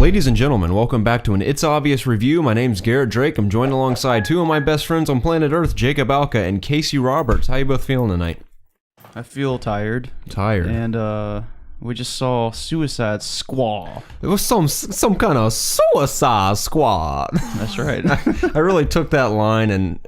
Ladies and gentlemen, welcome back to an It's Obvious review. My name's Garrett Drake. I'm joined alongside two of my best friends on planet Earth, Jacob Alka and Casey Roberts. How you both feeling tonight? I feel tired. Tired. And we just saw Suicide Squad. It was some kind of Suicide Squad. That's right. I really took that line, and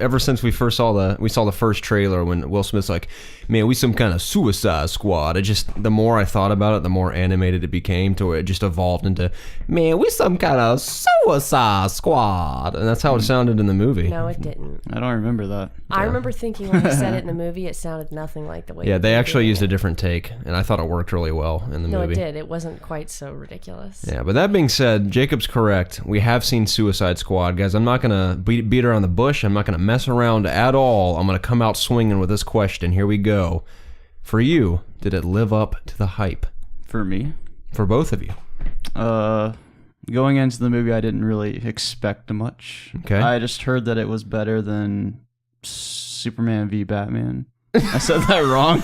ever since we saw the first trailer when Will Smith's like, "Man, we some kind of Suicide Squad." The more I thought about it, the more animated it became, to where it just evolved into, "Man, we some kind of Suicide Squad," and that's how it sounded in the movie. No, it didn't. I don't remember that. I remember thinking when he said it in the movie, it sounded nothing like the way. Yeah, they actually used a different take, and I thought it worked really well in the movie. No, it did. It wasn't quite so ridiculous. Yeah, but that being said, Jacob's correct. We have seen Suicide Squad. Guys, I'm not going to beat around the bush. I'm not going to mess around at all. I'm going to come out swinging with this question. Here we go. For you, did it live up to the hype? For me? For both of you? Going into the movie, I didn't really expect much. Okay. I just heard that it was better than Superman v Batman. I said that wrong.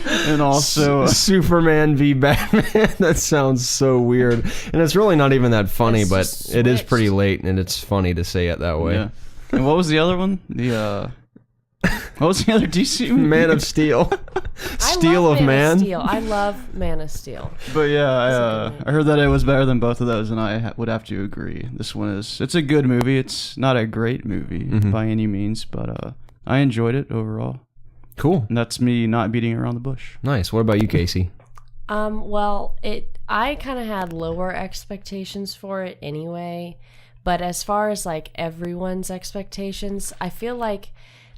And also Superman v Batman. That sounds so weird, and it's really not even that funny, but it is pretty late, and it's funny to say it that way. Yeah. And what was the other one? What was the other DC movie? Man of Steel. Steel of Man. I love Man of Steel. But yeah, I heard that it was better than both of those, and I would have to agree. This one it's a good movie. It's not a great movie by any means, but I enjoyed it overall. Cool. And that's me not beating around the bush. Nice. What about you, Casey? Well, I kind of had lower expectations for it anyway, but as far as like everyone's expectations, I feel like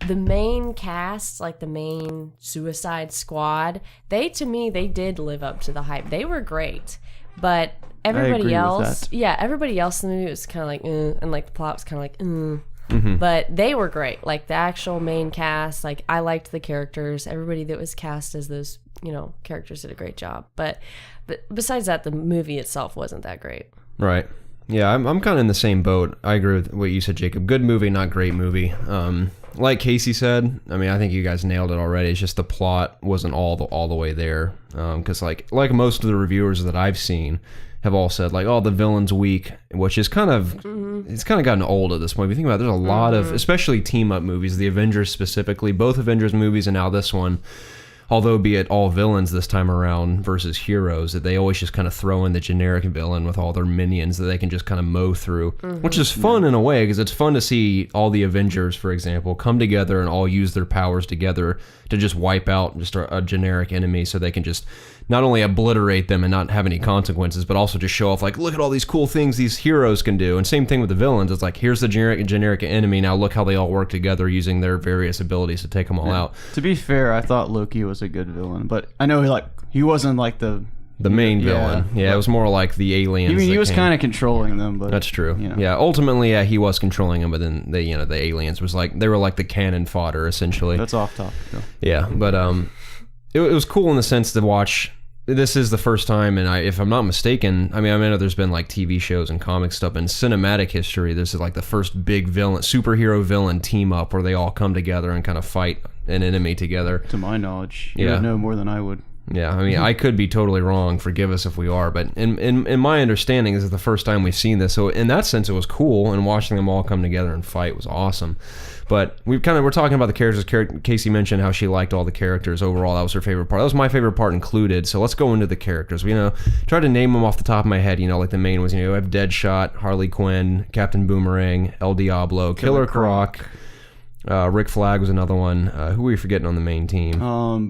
the main cast, like the main Suicide Squad, they did live up to the hype. They were great, but everybody else in the movie was kind of like, and like the plot was kind of like, But they were great. Like the actual main cast, like I liked the characters. Everybody that was cast as those, characters did a great job. But besides that, the movie itself wasn't that great. Right. Yeah, I'm kind of in the same boat. I agree with what you said, Jacob. Good movie, not great movie. Like Casey said, I mean, I think you guys nailed it already. It's just the plot wasn't all the way there. Because like most of the reviewers that I've seen have all said like, oh, the villain's weak, which is kind of it's kind of gotten old at this point. If you think about it, there's a lot of, especially team up movies, the Avengers specifically, both Avengers movies and now this one, although be it all villains this time around versus heroes, that they always just kind of throw in the generic villain with all their minions that they can just kind of mow through, which is fun in a way, because it's fun to see all the Avengers, for example, come together and all use their powers together to just wipe out just a generic enemy, so they can just not only obliterate them and not have any consequences, but also just show off like, look at all these cool things these heroes can do. And same thing with the villains. It's like, here's the generic enemy. Now look how they all work together using their various abilities to take them all out. To be fair, I thought Loki was a good villain, but I know he wasn't like the main villain. Yeah, it was more like the aliens. I mean, he was kind of controlling them, but that's true. Yeah, ultimately, he was controlling them, but then the aliens was like, they were like the cannon fodder essentially. That's off topic though. Yeah, but it was cool in the sense to watch. This is the first time, and if I'm not mistaken, I know there's been like TV shows and comic stuff in cinematic history. This is like the first big superhero villain team up where they all come together and kind of fight an enemy together. To my knowledge, you would know more than I would. Yeah, I mean, I could be totally wrong. Forgive us if we are, but in my understanding, this is the first time we've seen this. So in that sense, it was cool, and watching them all come together and fight was awesome. But we're talking about the characters. Casey mentioned how she liked all the characters overall. That was her favorite part. That was my favorite part included. So let's go into the characters. We try to name them off the top of my head. Like the main was, we have Deadshot, Harley Quinn, Captain Boomerang, El Diablo, Killer Croc. Rick Flag was another one. Who were we forgetting on the main team?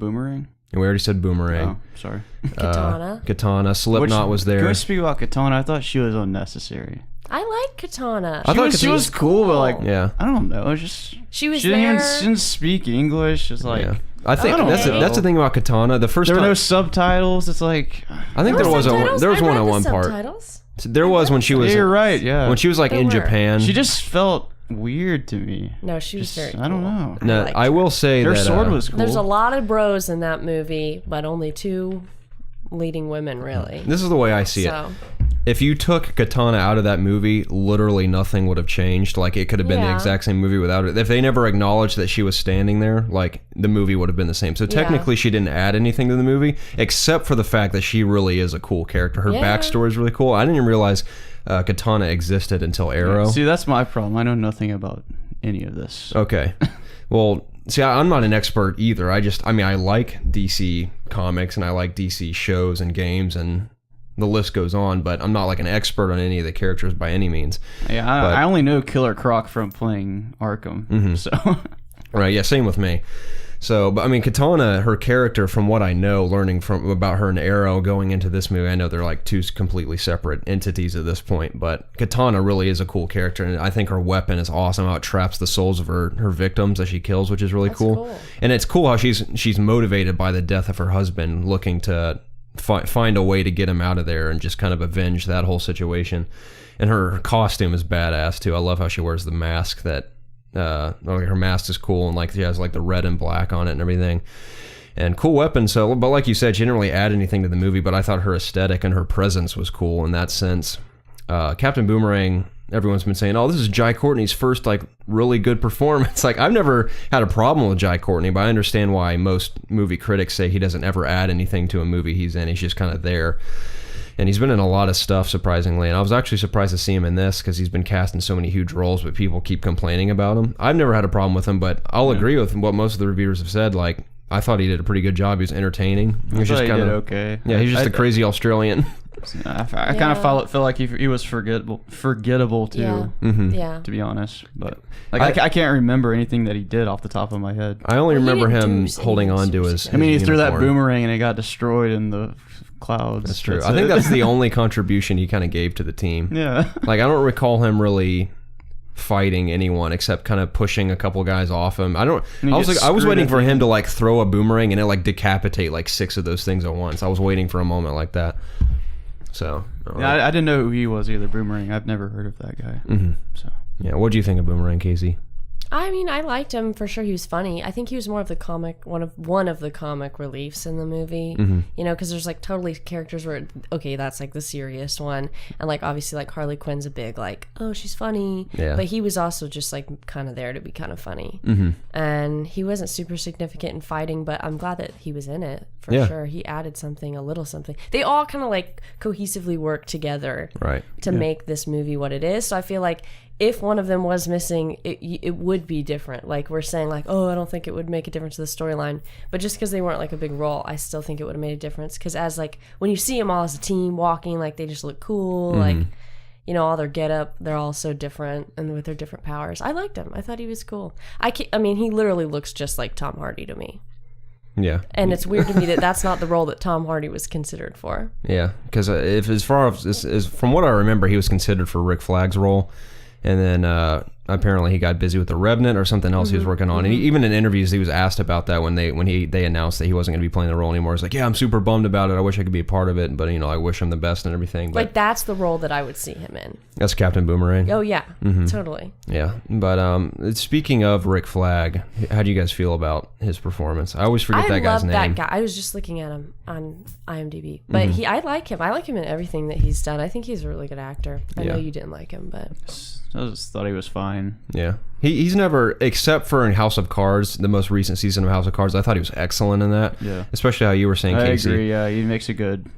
Boomerang. And we already said Boomerang. Oh, sorry. Katana. Slipknot was there. Can we speak about Katana? I thought she was unnecessary. I like Katana. She was cool, but like, yeah, I don't know. It's just she didn't speak English. It's like, yeah. I think that's the thing about Katana. The first there time were no subtitles. It's like, I think there was one at one part. There was when she was. Yeah, you're right. Yeah, when she was like in Japan. She just felt weird to me. No, she was very cool. I don't know. No, I will say her that sword was cool. There's a lot of bros in that movie, but only 2 leading women, really. This is the way I see it. if you took Katana out of that movie, literally nothing would have changed. Like, it could have been the exact same movie without it. If they never acknowledged that she was standing there, like, the movie would have been the same. So technically, she didn't add anything to the movie, except for the fact that she really is a cool character. Her backstory is really cool. I didn't even realize Katana existed until Arrow. See, that's my problem. I know nothing about any of this. Okay. Well, see, I'm not an expert either. I like DC comics and I like DC shows and games and the list goes on, but I'm not like an expert on any of the characters by any means. Yeah, I only know Killer Croc from playing Arkham. So, right, yeah, same with me. So, but I mean, Katana, her character, from what I know, learning about her and Arrow going into this movie, I know they're like two completely separate entities at this point, but Katana really is a cool character, and I think her weapon is awesome, how it traps the souls of her victims that she kills, which is really cool. And it's cool how she's motivated by the death of her husband, looking to find a way to get him out of there and just kind of avenge that whole situation. And her costume is badass too. I love how she wears the mask that her mask is cool, and like she has like the red and black on it and everything, and cool weapon. So, but like you said, she didn't really add anything to the movie, but I thought her aesthetic and her presence was cool in that sense. Captain Boomerang, everyone's been saying, oh, this is Jai Courtney's first like really good performance. Like, I've never had a problem with Jai Courtney, but I understand why most movie critics say he doesn't ever add anything to a movie he's in. He's just kind of there. And he's been in a lot of stuff, surprisingly. And I was actually surprised to see him in this because he's been cast in so many huge roles, but people keep complaining about him. I've never had a problem with him, but I'll agree with what most of the reviewers have said. Like, I thought he did a pretty good job. He was entertaining. He was just kind of okay. Yeah, he's just a crazy Australian. I kind of felt like he was forgettable too. Yeah. To be honest, but like I can't remember anything that he did off the top of my head. I only remember him holding on to his. I mean, he threw that boomerang and it got destroyed in the clouds. That's true. I think that's the only contribution he kind of gave to the team. Yeah. Like, I don't recall him really fighting anyone except kind of pushing a couple guys off him. I was waiting for him to like throw a boomerang and it like decapitate like 6 of those things at once. I was waiting for a moment like that. So I didn't know who he was either. Boomerang. I've never heard of that guy. So yeah, what do you think of Boomerang, Casey? I mean, I liked him for sure. He was funny. I think he was more of the comic, one of the comic reliefs in the movie. You know, because there's like totally characters where, okay, that's like the serious one, and like obviously like Harley Quinn's a big like, oh, she's funny. Yeah. But he was also just like kind of there to be kind of funny, and he wasn't super significant in fighting. But I'm glad that he was in it for sure. He added something, a little something. They all kind of like cohesively work together, to make this movie what it is. So I feel like if one of them was missing, it would be different. Like, we're saying like, oh, I don't think it would make a difference to the storyline, but just because they weren't like a big role, I still think it would have made a difference. Because as like when you see them all as a team walking, like they just look cool, like, you know, all their get up, they're all so different and with their different powers. I liked him. I thought he was cool. I mean, he literally looks just like Tom Hardy to me. Yeah, and it's weird to me that that's not the role that Tom Hardy was considered for. Yeah, because if as far as from what I remember, he was considered for Rick Flag's role. And then apparently he got busy with The Revenant or something else he was working on. And even in interviews, he was asked about that when they announced that he wasn't going to be playing the role anymore. He's like, yeah, I'm super bummed about it. I wish I could be a part of it. But, you know, I wish him the best and everything. But like, that's the role that I would see him in. That's Captain Boomerang. Oh, yeah. Totally. Yeah. But speaking of Rick Flag, how do you guys feel about his performance? I always forget that guy's name. I love that guy. I was just looking at him on IMDb. But I like him. I like him in everything that he's done. I think he's a really good actor. I know you didn't like him, but I just thought he was fine. Yeah. He's never, except for in House of Cards, the most recent season of House of Cards, I thought he was excellent in that. Yeah. Especially how you were saying, Casey. I agree, yeah. He makes a good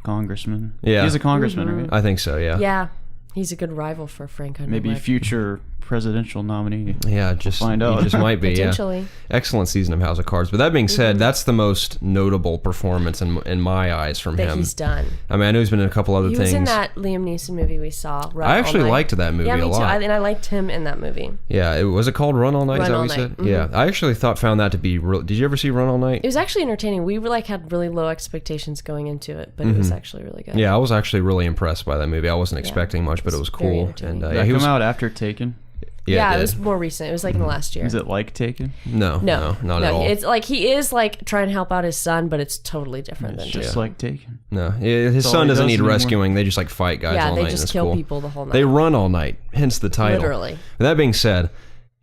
congressman. Yeah. He's a congressman, right? I think so, yeah. Yeah. He's a good rival for Frank Underwood. Maybe future presidential nominee. Yeah, just find out. He just might be. Potentially. Yeah. Excellent season of House of Cards. But that being said, that's the most notable performance in my eyes from him. That he's done. I mean, I know he's been in a couple other things. He was in that Liam Neeson movie we saw. I actually liked that movie a lot. Yeah, me too. And I liked him in that movie. Yeah, was it called Run All Night? Run All Night. Yeah, I actually found that to be real. Did you ever see Run All Night? It was actually entertaining. We had really low expectations going into it, but it was actually really good. Yeah, I was actually really impressed by that movie. I wasn't expecting much, but it was cool. And he was out after Taken. Yeah, it was more recent. It was like in the last year. Is it like Taken? No, not at all. It's like he is like trying to help out his son, but it's totally different than just like Taken. No, his son doesn't need rescuing. They just like fight guys all night. Yeah, they just kill people the whole night. They run all night, hence the title. Literally. But that being said,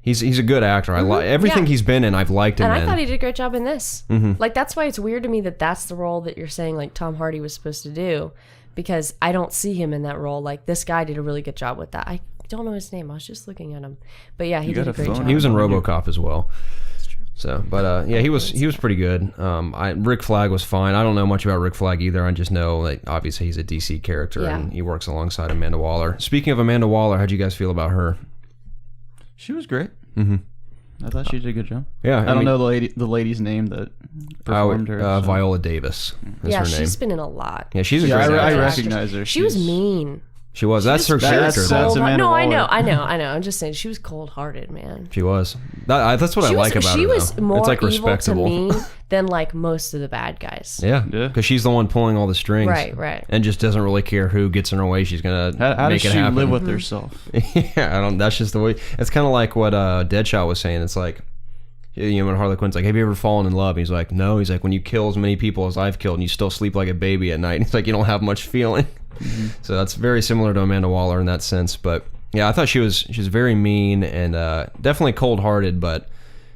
he's a good actor. I like everything he's been in. I've liked him. And I thought he did a great job in this. Like, that's why it's weird to me that that's the role that you're saying like Tom Hardy was supposed to do, because I don't see him in that role. Like, this guy did a really good job with that. I don't know his name. I was just looking at him. But yeah, he did a great job. He was in RoboCop as well. So, but yeah, he was pretty good. Rick Flag was fine. I don't know much about Rick Flag either. I just know that obviously he's a DC character and he works alongside Amanda Waller. Speaking of Amanda Waller, how'd you guys feel about her? She was great. Mm-hmm. I thought she did a good job. Yeah, I don't know the lady's name that performed her. So. Viola Davis is her name. She's been in a lot. Yeah, she's a great actress. I recognize her. She was mean. She was. That's her character. That's Amanda No, Waller. I know. I'm just saying she was cold-hearted, man. She was. That's what I like about her. She was more it's like evil respectable to me than like most of the bad guys. Yeah, because she's the one pulling all the strings. Right. And just doesn't really care who gets in her way. She's gonna how make does it happen. she live with herself? Yeah, that's just the way. It's kind of like what Deadshot was saying. It's like, you know, when Harley Quinn's like, have you ever fallen in love? He's like, no. He's like, when you kill as many people as I've killed and you still sleep like a baby at night. And it's like, you don't have much feeling. Mm-hmm. So that's very similar to Amanda Waller in that sense. But yeah, I thought she was very mean and definitely cold-hearted. But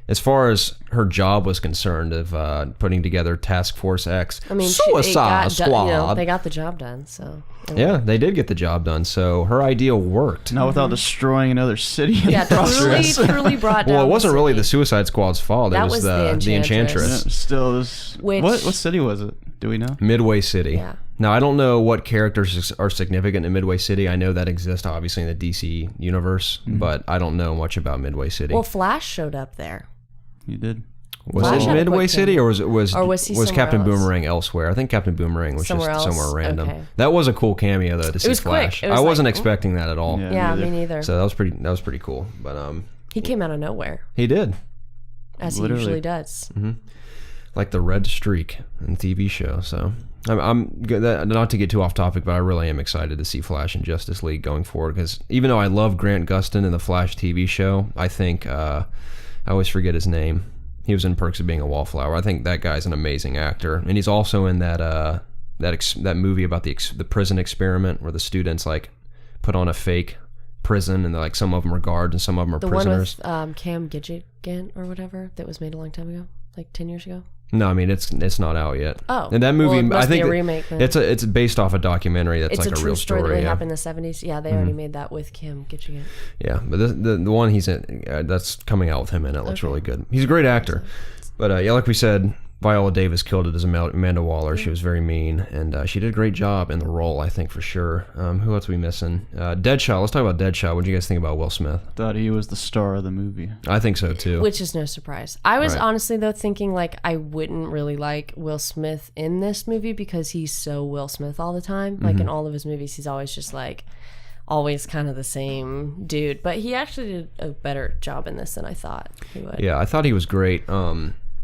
as far as her job was concerned of putting together Task Force X, I mean, Suicide Squad, they got the job done. So yeah, they did get the job done. So her idea worked. Not without destroying another city. Yeah, truly brought down. Well, it wasn't really the city. Suicide Squad's fault. It was the Enchantress. Yeah, still, what city was it? Do we know? Midway City. Yeah. Now, I don't know what characters are significant in Midway City. I know that exists, obviously, in the DC universe, but I don't know much about Midway City. Well, Flash showed up there. You did. Was Flash it Midway City, or was Captain else? Boomerang elsewhere? I think Captain Boomerang was Somewhere just else? somewhere random. Okay. That was a cool cameo, though, to see was Flash. quick. It was I wasn't like, expecting that at all. Yeah, me neither. So that was pretty cool. But he came out of nowhere, he did, as he usually does. Mm-hmm. Like the red streak in the TV show. So I'm not to get too off topic, but I really am excited to see Flash and Justice League going forward, because even though I love Grant Gustin in the Flash TV show, I think I always forget his name. He was in Perks of Being a Wallflower. I think that guy's an amazing actor, and he's also in that movie about the prison experiment where the students like put on a fake prison, and like some of them are guards and some of them are prisoners. The one with Cam Gidget or whatever that was made a long time ago, like 10 years ago. No, I mean it's not out yet. Oh, and that movie, well, it must I think be a remake. Then. it's based off a documentary that's it's like a real story. That really yeah. happened in the 70s. Yeah, they already made that with Kim Gidget. Yeah, but the one he's in that's coming out with him in it looks really good. He's a great actor. But yeah, like we said, Viola Davis killed it as Amanda Waller. She was very mean, and she did a great job in the role, I think, for sure. Who else are we missing? Deadshot. Let's talk about Deadshot. What do you guys think about Will Smith? Thought he was the star of the movie. I think so, too. Which is no surprise. I was honestly, though, thinking like I wouldn't really like Will Smith in this movie because he's so Will Smith all the time. Like in all of his movies, he's always just like, always kind of the same dude. But he actually did a better job in this than I thought he would. Yeah, I thought he was great.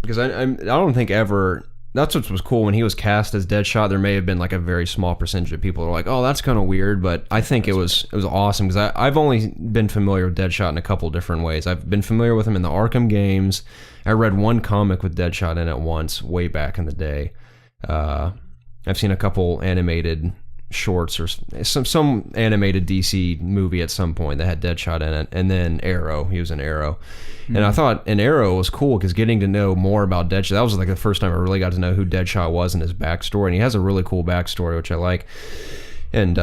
Because I don't think ever, that's what was cool when he was cast as Deadshot. There may have been like a very small percentage of people who were like, oh, that's kind of weird, but I think it was awesome, because I've only been familiar with Deadshot in a couple different ways. I've been familiar with him in the Arkham games. I read one comic with Deadshot in it once, way back in the day. I've seen a couple animated shorts or some animated DC movie at some point that had Deadshot in it, and then Arrow. He was in Arrow. And I thought an Arrow was cool because getting to know more about Deadshot, that was like the first time I really got to know who Deadshot was and his backstory. And he has a really cool backstory, which I like. And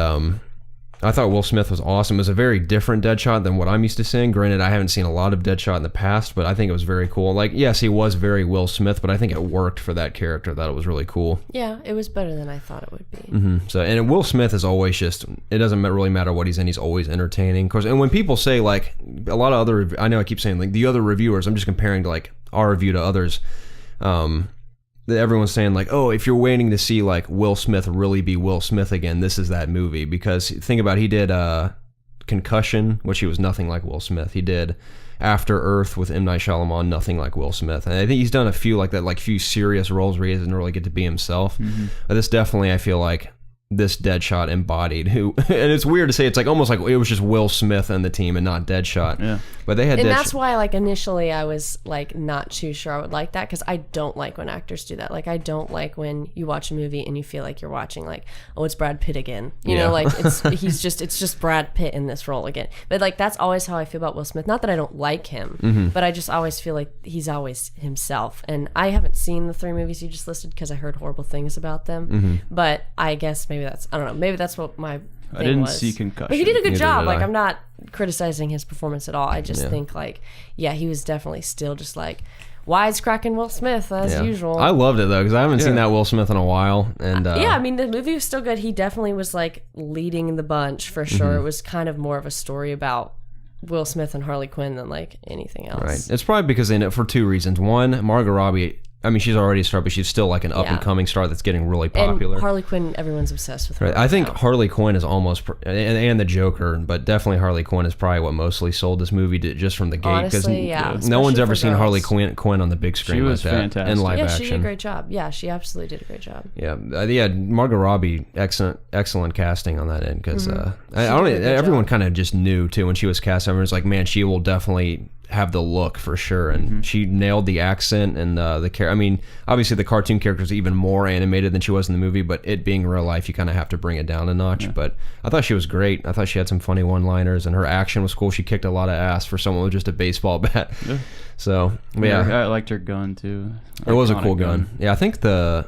I thought Will Smith was awesome. It was a very different Deadshot than what I'm used to seeing. Granted, I haven't seen a lot of Deadshot in the past, but I think it was very cool. Like, yes, he was very Will Smith, but I think it worked for that character. I thought it was really cool. Yeah, it was better than I thought it would be. Mm-hmm. So, and Will Smith is always just, it doesn't really matter what he's in, he's always entertaining. Of course, and when people say, like, a lot of other, I know I keep saying, like, the other reviewers, I'm just comparing to, like, our review to others. Everyone's saying like, oh, if you're waiting to see like Will Smith really be Will Smith again, this is that movie. Because think about it, he did Concussion, which he was nothing like Will Smith. He did After Earth with M. Night Shyamalan, nothing like Will Smith. And I think he's done a few like that, like few serious roles where he doesn't really get to be himself. But this definitely, I feel like this Deadshot embodied who, and it's weird to say, it's like almost like it was just Will Smith and the team and not Deadshot. Yeah. But they had and that's why like initially I was like not too sure I would like that, because I don't like when actors do that. Like I don't like when you watch a movie and you feel like you're watching like, oh, it's Brad Pitt again. You know, like it's just Brad Pitt in this role again. But like that's always how I feel about Will Smith. Not that I don't like him, but I just always feel like he's always himself. And I haven't seen the 3 movies you just listed because I heard horrible things about them. But I guess maybe maybe that's, I don't know, maybe that's what my thing I didn't was. see Concussion. But he did a good Neither job. did Like, I. I'm not criticizing his performance at all. I just think, like, yeah, he was definitely still just like wisecracking Will Smith as usual. I loved it though because I haven't seen that Will Smith in a while, and yeah, I mean, the movie was still good. He definitely was like leading the bunch for sure. It was kind of more of a story about Will Smith and Harley Quinn than like anything else. right. It's probably because they know for two reasons. One, Margot Robbie. I mean, she's already a star, but she's still like an up and coming star that's getting really popular. And Harley Quinn, everyone's obsessed with her. Right. I think Harley Quinn is almost, and the Joker, but definitely Harley Quinn is probably what mostly sold this movie just from the gate. Honestly, yeah. No one's Especially ever for seen girls. Harley Quinn on the big screen She like was that fantastic. in live Yeah, action. she did a great job. Yeah, she absolutely did a great job. Yeah, Margot Robbie, excellent casting on that end because everyone kind of just knew too when she was cast. Everyone's like, man, she will definitely have the look for sure, and she nailed the accent and the character. I mean, obviously the cartoon character is even more animated than she was in the movie, but it being real life, you kind of have to bring it down a notch. But I thought she was great. I thought she had some funny one-liners, and her action was cool. She kicked a lot of ass for someone with just a baseball bat. Yeah. So yeah, I liked her gun too. it was a Iconic cool gun. Yeah, I think the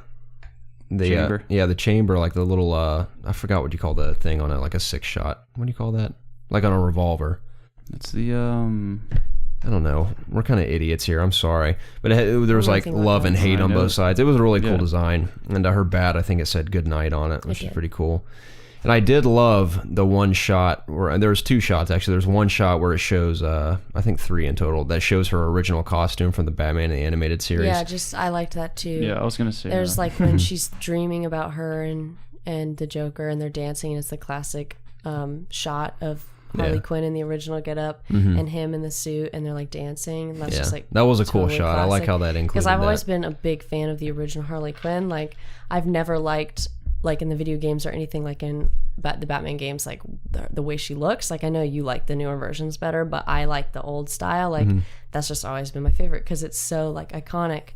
chamber. the chamber, like the little I forgot what you call the thing on it, like a 6-shot. What do you call that? Like on a revolver. It's the I don't know. We're kind of idiots here. I'm sorry, but there was like Nothing like love that. and hate I on know. both sides. It was a really cool Yeah. design, and her bat, I think it said "Good night" on it, which is did. pretty cool. And I did love the one shot where, and there was 2 shots actually. There's one shot where it shows, I think 3 in total, that shows her original costume from the Batman the animated series. Yeah, I liked that too. I was gonna say There's that. like when she's dreaming about her and the Joker, and they're dancing, and it's the classic shot of Harley Quinn in the original getup and him in the suit, and they're like dancing. And that's just like that was a cool totally shot. I like classic. how that included Because I've that. always been a big fan of the original Harley Quinn. Like, I've never liked, like in the video games or anything, like in the Batman games, like the way she looks. Like, I know you like the newer versions better, but I like the old style. Like, that's just always been my favorite because it's so like iconic.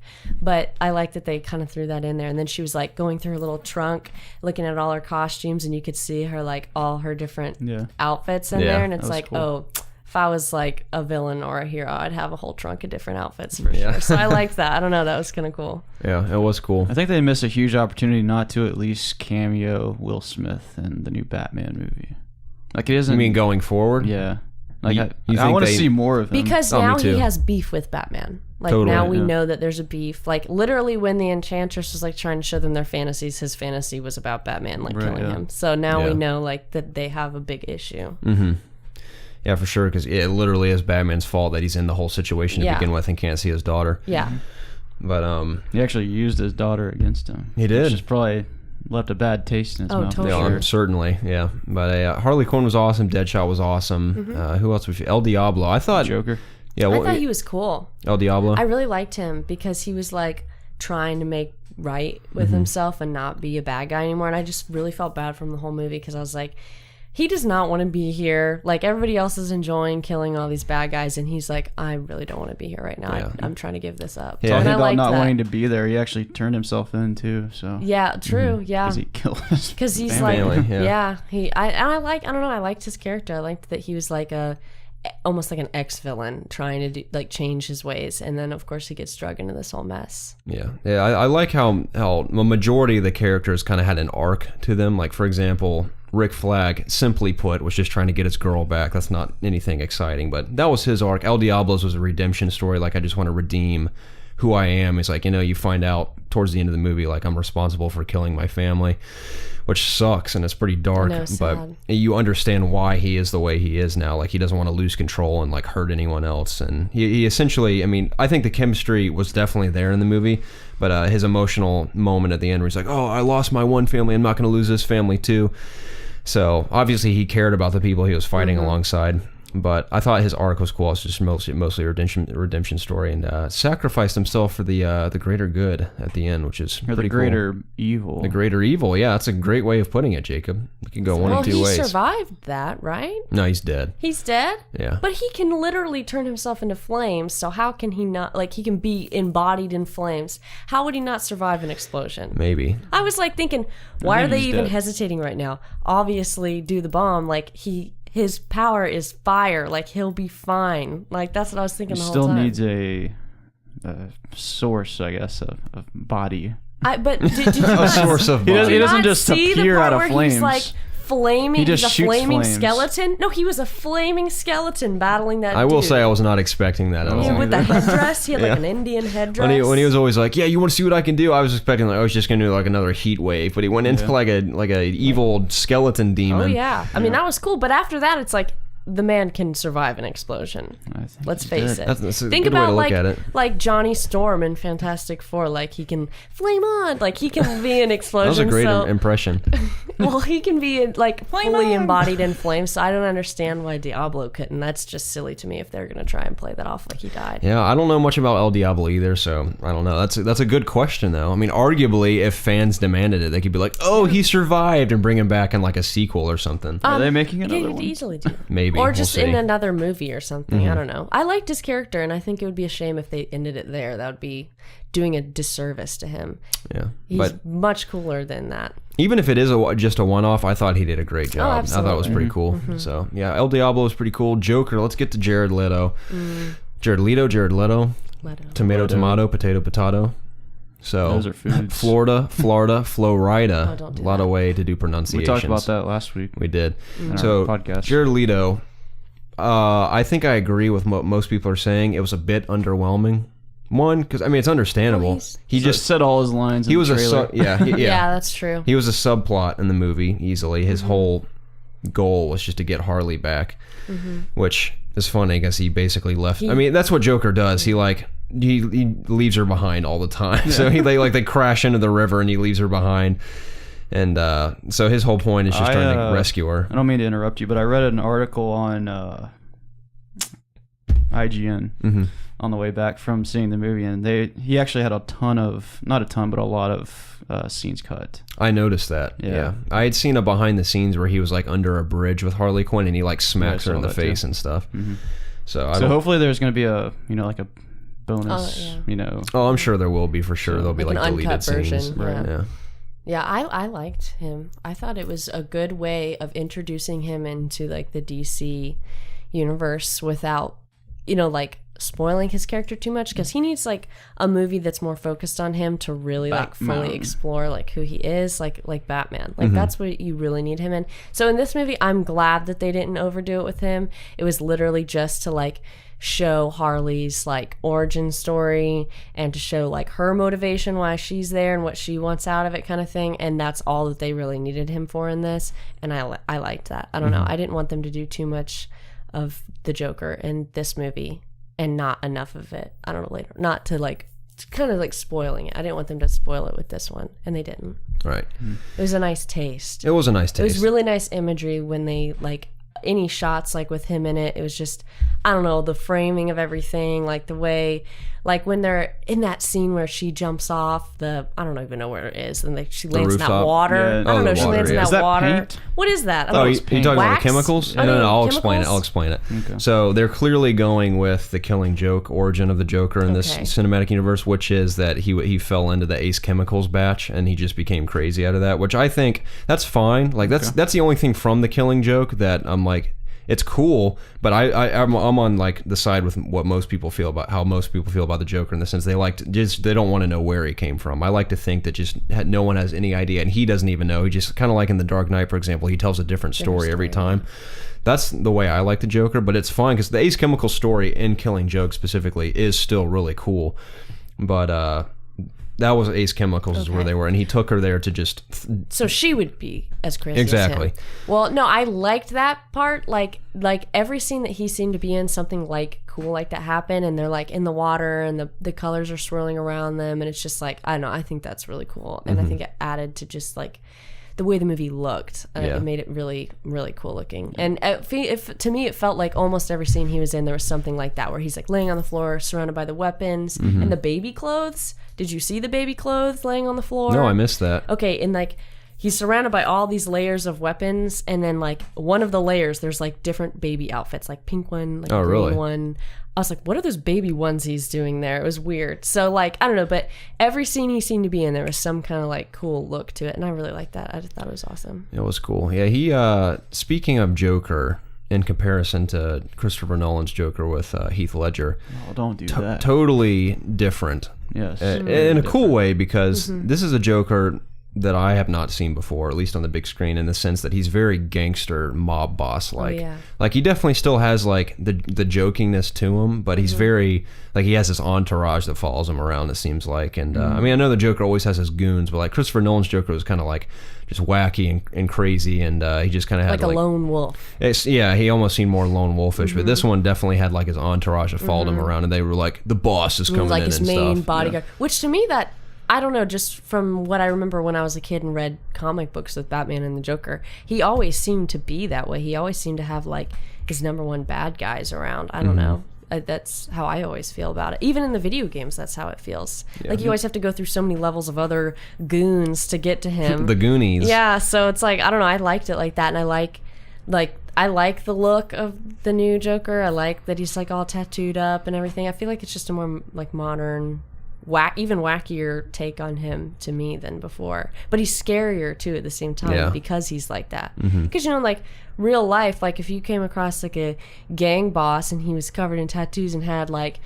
But I like that they kind of threw that in there. And then she was like going through her little trunk, looking at all her costumes, and you could see her like all her different outfits in there. And it's was like, cool. oh, if I was like a villain or a hero, I'd have a whole trunk of different outfits for sure. So I liked that. I don't know, that was kind of cool. Yeah, it was cool. I think they missed a huge opportunity not to at least cameo Will Smith in the new Batman movie. Like, it isn't. You mean going forward? Yeah. Like, You I think want to they- see more of him. Because Oh, me now too. he has beef with Batman. Like, Totally, now we yeah. know that there's a beef. Like, literally when the Enchantress was like trying to show them their fantasies, his fantasy was about Batman like Right, killing yeah. him. So now we Yeah. know like that they have a big issue. Yeah, for sure, because it literally is Batman's fault that he's in the whole situation to Yeah. begin with and can't see his daughter. Yeah. But He actually used his daughter against him. He did. Which has probably left a bad taste in his Oh, mouth. totally. yeah, Sure. certainly, yeah. But Harley Quinn was awesome. Deadshot was awesome. Who else was El Diablo? I thought Joker. Yeah, I thought he was cool. El Diablo. I really liked him because he was like trying to make right with himself and not be a bad guy anymore. And I just really felt bad from the whole movie because I was like, he does not want to be here. Like, everybody else is enjoying killing all these bad guys, and he's like, I really don't want to be here right now. Yeah. I'm trying to give this up. Yeah. And Talking I about liked not that. wanting to be there, he actually turned himself in too. So Yeah, true. Yeah. because he killed his Because he's family. like, Family, yeah. I don't know, I liked his character. I liked that he was like almost like an ex-villain trying to do, like, change his ways, and then of course he gets dragged into this whole mess. Yeah. I like how the majority of the characters kind of had an arc to them. Like, for example, Rick Flag, simply put, was just trying to get his girl back. That's not anything exciting, but that was his arc. El Diablo's was a redemption story. Like, I just want to redeem who I am. It's like, you find out towards the end of the movie, like, I'm responsible for killing my family, which sucks, and it's pretty dark. I know, but sad. you understand why he is the way he is now. Like, he doesn't want to lose control and like hurt anyone else. And he essentially, I mean, I think the chemistry was definitely there in the movie, but his emotional moment at the end where he's like, oh, I lost my one family, I'm not going to lose this family too. So obviously he cared about the people he was fighting alongside. But I thought his arc was cool. It's just mostly a redemption story, and sacrificed himself for the greater good at the end, which is Or the pretty greater cool. evil. The greater evil. Yeah, that's a great way of putting it, Jacob. You can go one Well, of two he ways. survived that, right? No, he's dead. He's dead? Yeah. But he can literally turn himself into flames, so how can he not, like, he can be embodied in flames. How would he not survive an explosion? Maybe. I was like thinking, why are they he's even dead. hesitating right now? Obviously, do the bomb. Like, his power is fire. Like, he'll be fine. Like, that's what I was thinking He the whole still time. needs a source, I guess, of body But did you A source of He vibe. doesn't just see appear the part out of where flames. He's like flaming. He just he's a shoots flaming flames. skeleton. No, he was a flaming skeleton battling that. I will dude. say I was not expecting that at all. Yeah, with the either. headdress, he had like Yeah. an Indian headdress. When he was always like, "Yeah, you want to see what I can do?" I was expecting like I was just gonna do like another heat wave, but he went into like a evil skeleton demon. Oh yeah, I mean that was cool. But after that, it's like the man can survive an explosion. I think Let's he face did. it. That's a Think good way about to look like at it. like Johnny Storm in Fantastic Four. Like he can flame on. Like he can be an explosion. That was a great so, impression. well, he can be like fully embodied in flames. So I don't understand why Diablo couldn't. That's just silly to me if they're gonna try and play that off like he died. Yeah, I don't know much about El Diablo either, so I don't know. That's a good question though. I mean, arguably, if fans demanded it, they could be like, "Oh, he survived," and bring him back in like a sequel or something. Are they making Yeah, another you could one? easily do. Maybe, Or we'll just see. in another movie or something. I don't know. I liked his character, and I think it would be a shame if they ended it there. That would be doing a disservice to him. Yeah, He's but much cooler than that. even if it is just a one-off, I thought he did a great job. I thought it was absolutely. pretty cool. So yeah, El Diablo was pretty cool. Joker. Let's get to Jared Leto. Jared Leto. Leto. Tomato, potato. So Those are foods. Florida, Florida. Oh, don't do a lot that. of way to do We pronunciations. talked about that last week We did. in So our podcast. Jared Leto, I think I agree with what most people are saying. It was a bit underwhelming. One, because I mean it's understandable. He just said all his lines. he in was the a trailer. yeah. Yeah, that's true. He was a subplot in the movie easily. His whole goal was just to get Harley back, which is funny because he basically left. I mean, that's what Joker does. He leaves her behind all the time. So they crash into the river and he leaves her behind. And so his whole point is just trying to rescue her. I don't mean to interrupt you, but I read an article on IGN on the way back from seeing the movie, and he actually had not a ton, but a lot of scenes cut. I noticed that. Yeah. I had seen a behind the scenes where he was like under a bridge with Harley Quinn and he like smacks her in the face and stuff. So hopefully there's going to be a like a bonus. Oh, I'm sure there will be for sure. There'll be Like like an deleted uncut version, scenes. yeah. Yeah. Yeah, I liked him. I thought it was a good way of introducing him into like the DC universe without, like spoiling his character too much, because he needs like a movie that's more focused on him to really like fully explore like who he is, like Batman. Like that's what you really need him in. So in this movie, I'm glad that they didn't overdo it with him. It was literally just to like show Harley's like origin story and to show like her motivation why she's there and what she wants out of it kind of thing, and that's all that they really needed him for in this, and I liked that. I don't know, I didn't want them to do too much of the Joker in this movie and not enough of it. I don't know, later, not to like kind of like spoiling it. I didn't want them to spoil it with this one, and they didn't. Right. It was a nice taste. It was a nice taste. It was really nice imagery when they like any shots like with him in it. It was just, I don't know, the framing of everything, like the way, like when they're in that scene where she jumps off the, I don't even know where it is, and like she lands in that rooftop? water. Yeah. I don't Oh, know, the she water, lands in yeah. that Is that water. paint? What is that? I Oh, don't you know. talking about the Wax? chemicals? I No, mean, I'll explain it. chemicals? Okay. So they're clearly going with the Killing Joke origin of the Joker in this Okay. cinematic universe, which is that he fell into the Ace Chemicals batch and he just became crazy out of that. Which I think that's fine. Like that's the only thing from the Killing Joke that I'm like, it's cool, but I'm on like the side with what most people feel about how most people feel about the Joker in the sense they don't want to know where he came from. I like to think that just no one has any idea, and he doesn't even know. He just kind of like in The Dark Knight, for example, he tells a different story every time. That's the way I like the Joker, but it's fine because the Ace Chemical story in Killing Joke specifically is still really cool. But that was Ace Chemicals is where they were, and he took her there to just So she would be as crazy Exactly. as him. Well, no, I liked that part. Like every scene that he seemed to be in, something like cool like that happened, and they're like in the water and the colors are swirling around them, and it's just like, I don't know, I think that's really cool. And I think it added to just like the way the movie looked. Yeah. It made it really, really cool looking. And if to me, it felt like almost every scene he was in, there was something like that, where he's like laying on the floor, surrounded by the weapons and the baby clothes. Did you see the baby clothes laying on the floor? No, I missed that. Okay, and like he's surrounded by all these layers of weapons, and then like one of the layers, there's like different baby outfits, like pink one, like green really? one. I was like, what are those baby onesies doing there? It was weird. So like, I don't know, but every scene he seemed to be in, there was some kind of like cool look to it, and I really liked that. I just thought it was awesome. It was cool. Yeah, he speaking of Joker, in comparison to Christopher Nolan's Joker with Heath Ledger. Oh, don't do that. Totally different. Yes. In a cool way, because this is a Joker that I have not seen before, at least on the big screen, in the sense that he's very gangster mob boss like. Oh, yeah. Like, he definitely still has like the jokiness to him, but he's very like, he has this entourage that follows him around, it seems like. And I mean, I know the Joker always has his goons, but like Christopher Nolan's Joker was kind of like just wacky and crazy, and he just kind of had like a lone wolf. Yeah, he almost seemed more lone wolfish, but this one definitely had like his entourage that followed him around, and they were like, the boss is coming like in his and main stuff. bodyguard, which to me, that I don't know, just from what I remember when I was a kid and read comic books with Batman and the Joker, he always seemed to be that way. He always seemed to have like his number one bad guys around. I don't know. That's how I always feel about it. Even in the video games, that's how it feels. Yeah. Like you always have to go through so many levels of other goons to get to him. The Goonies. Yeah, so it's like, I don't know, I liked it like that, and I like the look of the new Joker. I like that he's like all tattooed up and everything. I feel like it's just a more like modern, even wackier take on him to me than before. But he's scarier too at the same time because he's like that. Because like real life, like if you came across like a gang boss and he was covered in tattoos and had like,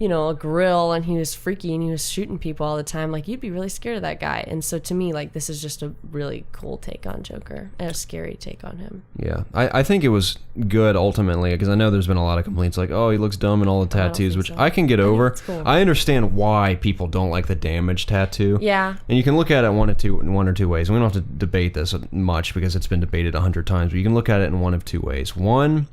a grill and he was freaky and he was shooting people all the time, like you'd be really scared of that guy. And so to me, like this is just a really cool take on Joker and a scary take on him. Yeah, I think it was good ultimately, because I know there's been a lot of complaints like, oh, he looks dumb and all the tattoos, which I can get over. Cool. I understand why people don't like the damage tattoo. Yeah. And you can look at it one or two ways. We don't have to debate this much because it's been debated 100 times, but you can look at it in one of two ways. One,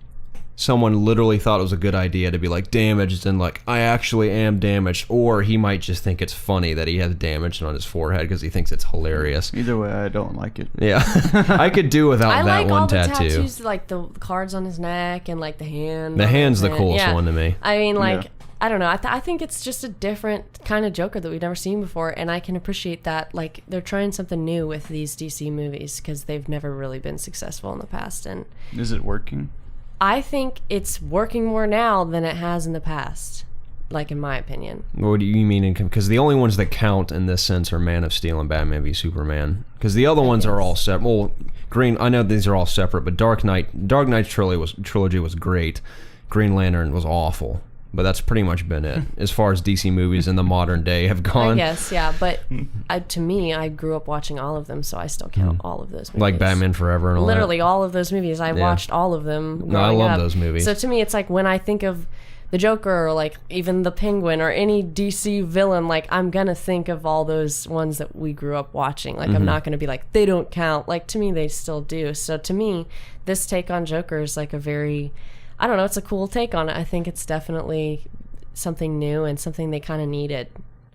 someone literally thought it was a good idea to be like damaged and like, I actually am damaged, or he might just think it's funny that he has damage on his forehead because he thinks it's hilarious. Either way, I don't like it. Yeah. I could do without I that like one all the tattoo. tattoos, like the cards on his neck and like the hand. The hand's the coolest one to me. I mean, like, I don't know. I think it's just a different kind of Joker that we've never seen before, and I can appreciate that. Like, they're trying something new with these DC movies because they've never really been successful in the past. And is it working? I think it's working more now than it has in the past, like in my opinion. What do you mean? Because the only ones that count in this sense are Man of Steel and Batman v Superman. Because the other ones are all separate. Well, I know these are all separate, but Dark Knight's trilogy was great. Green Lantern was awful. But that's pretty much been it as far as DC movies in the modern day have gone. I guess, yeah. But to me, I grew up watching all of them, so I still count all of those movies. Like Batman Forever and all Literally that. all of those movies. I watched all of them. No, I love those movies. So to me, it's like when I think of the Joker or like even the Penguin or any DC villain, like I'm going to think of all those ones that we grew up watching. Like I'm not going to be like, they don't count. Like to me, they still do. So to me, this take on Joker is like a very... I don't know, it's a cool take on it. I think it's definitely something new and something they kind of needed.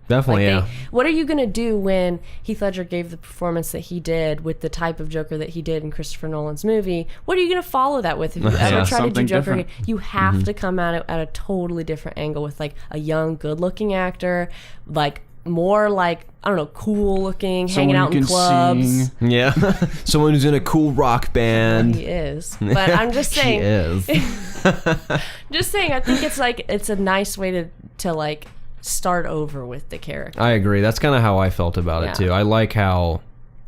Definitely, like what are you going to do when Heath Ledger gave the performance that he did with the type of Joker that he did in Christopher Nolan's movie? What are you going to follow that with? If you ever try to do Joker again, you have to come at it at a totally different angle with like a young, good-looking actor, like more like, I don't know, cool looking, hanging out in clubs. Sing. Yeah. Someone who's in a cool rock band. He is. But I'm just saying. He is. Just saying, I think it's like, it's a nice way to like start over with the character. I agree. That's kind of how I felt about it too. I like how,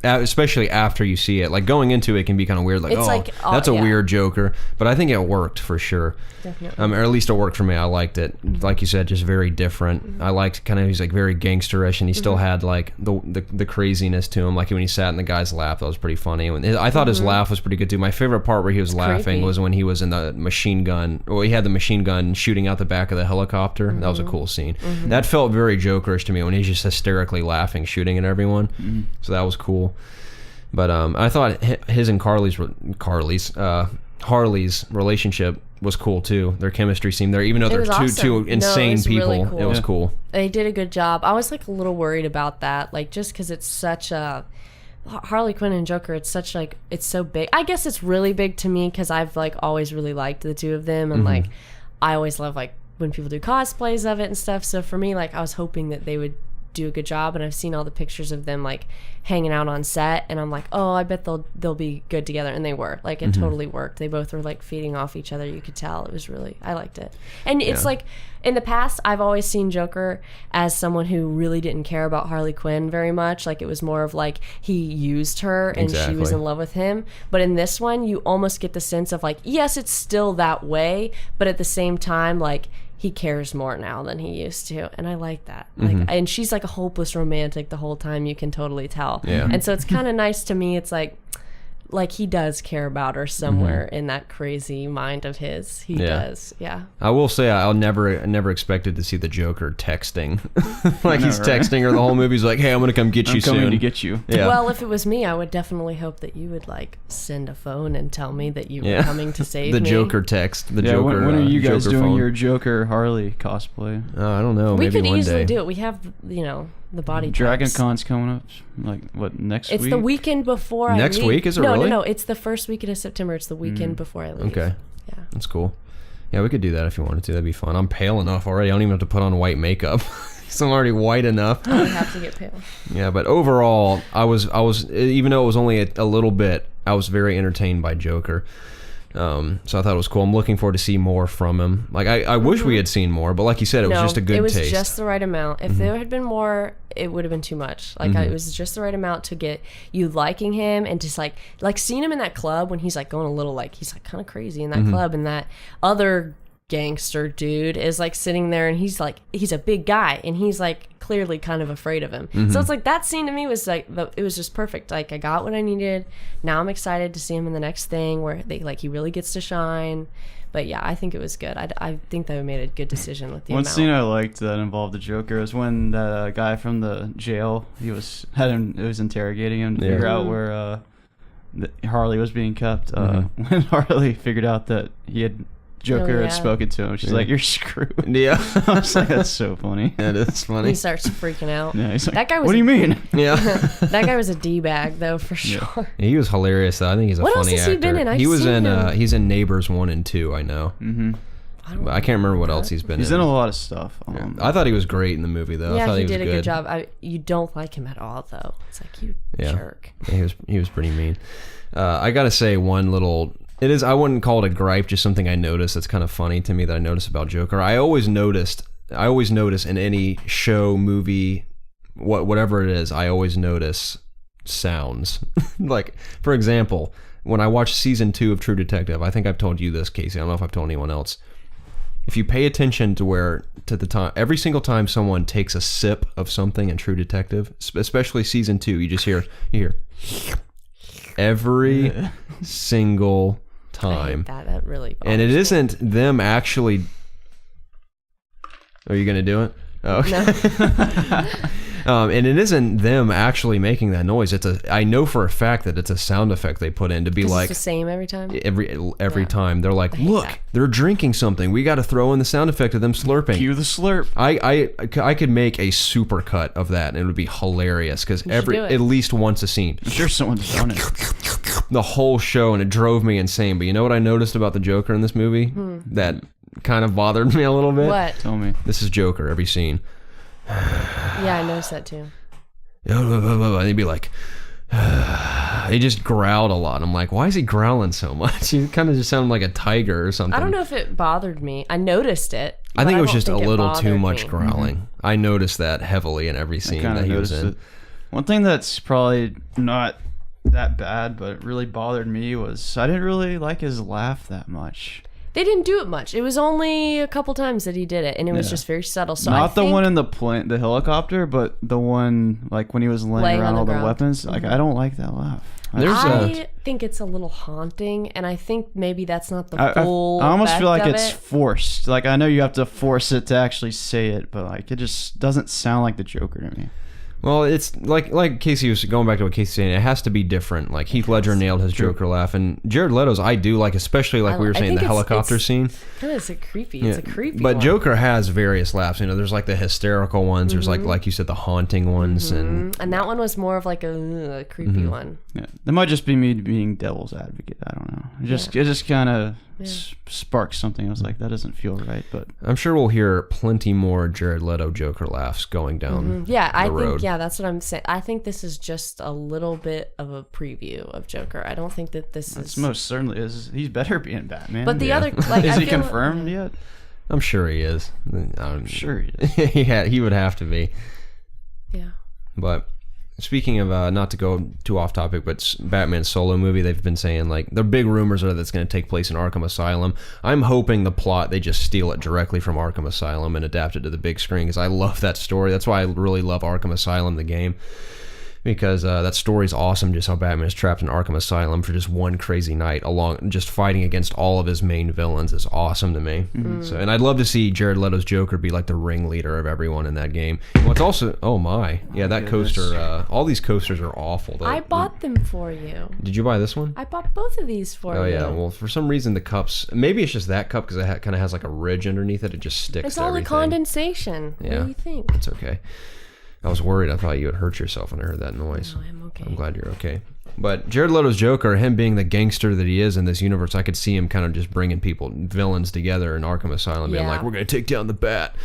especially after you see it, like going into it can be kind of weird, like, it's that's a weird Joker, but I think it worked for sure. Definitely. Or at least it worked for me. I liked it. Like you said, just very different. I liked kind of, he's like very gangsterish, and he still had like the craziness to him. Like when he sat in the guy's lap, that was pretty funny. I thought his laugh was pretty good too. My favorite part where he was laughing was when he was in the machine gun, or he had the machine gun shooting out the back of the helicopter. That was a cool scene. That felt very Jokerish to me when he's just hysterically laughing, shooting at everyone. So that was cool. But I thought his and Harley's relationship was cool too. Their chemistry seemed there, even though they're two insane people. Really cool. It was cool. They did a good job. I was like a little worried about that, like just because it's such a Harley Quinn and Joker. It's such like, it's so big. I guess it's really big to me because I've like always really liked the two of them, and like I always love like when people do cosplays of it and stuff. So for me, like I was hoping that they would do a good job, and I've seen all the pictures of them like hanging out on set, and I'm like, oh, I bet they'll be good together, and they were. Like, it totally worked. They both were like feeding off each other. You could tell. It was really, I liked it. And it's like, in the past, I've always seen Joker as someone who really didn't care about Harley Quinn very much. Like, it was more of like he used her and she was in love with him. But in this one, you almost get the sense of like, yes, it's still that way, but at the same time, like, he cares more now than he used to, and I like that. Like, and she's like a hopeless romantic the whole time. You can totally tell. And so it's kind of nice to me. It's like he does care about her somewhere in that crazy mind of his. He does. Yeah. I will say I never expected to see the Joker texting. Like, he's texting her the whole movie. He's like, hey, I'm going to come get you soon. I'm coming to get you. Yeah. Well, if it was me, I would definitely hope that you would like send a phone and tell me that you were coming to save the me. Joker text. The Joker. When are you guys Joker doing phone. your Joker Harley cosplay? I don't know. We Maybe could one easily day. do it. We have, the body Dragon types. Con's coming up, like, what, next week? It's the weekend before I leave. Next week? Is it no, really? No, it's the first weekend of September. It's the weekend before I leave. Okay. Yeah. That's cool. Yeah, we could do that if you wanted to. That'd be fun. I'm pale enough already. I don't even have to put on white makeup. So I'm already white enough. I have to get pale. Yeah, but overall, I was even though it was only a little bit, I was very entertained by Joker. So I thought it was cool. I'm looking forward to see more from him. Like, I wish we had seen more, but like you said, it was just a good taste. It was just the right amount. If there had been more, it would have been too much. Like, it was just the right amount to get you liking him, and just like seeing him in that club when he's like going a little, like, he's like kind of crazy in that club, and that other gangster dude is like sitting there, and he's a big guy, and he's like clearly kind of afraid of him. So it's like that scene to me was like it was just perfect. Like, I got what I needed. Now I'm excited to see him in the next thing where he really gets to shine. But yeah, I think it was good. I think they made a good decision with the One amount. scene I liked that involved the Joker was when the guy from the jail, it was interrogating him to figure out where Harley was being kept. When Harley figured out that Joker had spoken to him, she's like, "You're screwed." Yeah. I was like, that's so funny. That is funny. He starts freaking out. Yeah, he's like, That guy was what do you mean? Yeah. That guy was a D-bag though, for sure. He was hilarious though. I think he's a What else funny has he actor. been in? I've He was seen in him. he's in Neighbors 1 and 2, I know. But I can't remember what else he's been He's in a lot of stuff. I thought he was great in the movie though. I Yeah, thought he was did a good job. You don't like him at all though. It's like, you jerk. Yeah, he was pretty mean. I gotta say one little. It is. I wouldn't call it a gripe. Just something I noticed that's kind of funny to me that I noticed about Joker. I always notice in any show, movie, whatever it is, I always notice sounds. Like, for example, when I watched season 2 of True Detective, I think I've told you this, Casey. I don't know if I've told anyone else. If you pay attention to the time, every single time someone takes a sip of something in True Detective, especially season 2, you hear every single time. I hate that really bothers And it me. isn't them actually. Are you gonna do it? Oh, okay. No. And it isn't them actually making that noise. I know for a fact that it's a sound effect they put in to be like it's the same every time. Every time they're like, look, that. they're drinking something. We got to throw in the sound effect of them slurping. Cue the slurp. I could make a super cut of that, and it would be hilarious because do it. at least once a scene, I'm sure someone's done it. the whole show, and it drove me insane. But you know what I noticed about the Joker in this movie that kind of bothered me a little bit? What? Tell me. This is Joker every scene. Yeah, I noticed that too. And he'd be like, he just growled a lot. I'm like, why is he growling so much? He kind of just sounded like a tiger or something. I don't know if it bothered me. I noticed it. I think but it was don't just a think it little too bothered much me. growling. I noticed that heavily in every scene Kinda that he was noticed in. it. One thing that's probably not that bad, but it really bothered me was I didn't really like his laugh that much. They didn't do it much. It was only a couple times that he did it, and it was just very subtle. So Not the one in the plane, the helicopter, but the one like when he was laying around on all the the ground. weapons. Like I don't like that laugh. I think it's a little haunting, and I think maybe that's not the I full. almost feel like effect of it's it. forced. Like I know you have to force it to actually say it, but like it just doesn't sound like the Joker to me. Well, it's like Casey was going back to what Casey was saying. It has to be different. Like Heath Ledger nailed his Joker laugh, and Jared Leto's I do like, especially like we were I saying the think helicopter it's scene. Kind of creepy. It's a creepy. But one. Joker has various laughs. You know, there's like the hysterical ones. There's like you said, the haunting ones, and And that one was more of like a creepy one. Yeah, that might just be me being devil's advocate. I don't know. It just kind of sparked something. I was like, that doesn't feel right. But I'm sure we'll hear plenty more Jared Leto Joker laughs going down I road. think that's what I'm saying. I think this is just a little bit of a preview of Joker. I don't think that this most certainly is. He's better being Batman. But the other, like, is he confirmed yet? I'm sure he is. I'm sure he is. Yeah, he would have to be. Yeah. But speaking of, not to go too off topic, but Batman's solo movie, they've been saying, like, the big rumors are that's going to take place in Arkham Asylum. I'm hoping the plot, they just steal it directly from Arkham Asylum and adapt it to the big screen, because I love that story. That's why I really love Arkham Asylum, the game. Because that story's awesome, just how Batman is trapped in Arkham Asylum for just one crazy night, just fighting against all of his main villains is awesome to me. So, and I'd love to see Jared Leto's Joker be like the ringleader of everyone in that game. What's also, that coaster, all these coasters are awful. I bought them for you. Did you buy this one? I bought both of these for you. Oh yeah, well for some reason the cups, maybe it's just that cup because it kind of has like a ridge underneath it. It just sticks. It's to all everything. the condensation. Yeah. What do you think? It's okay. I was worried. I thought you had hurt yourself when I heard that noise. No, I'm okay. I'm glad you're okay. But Jared Leto's Joker, him being the gangster that he is in this universe, I could see him kind of just bringing villains together in Arkham Asylum, being like, we're going to take down the Bat.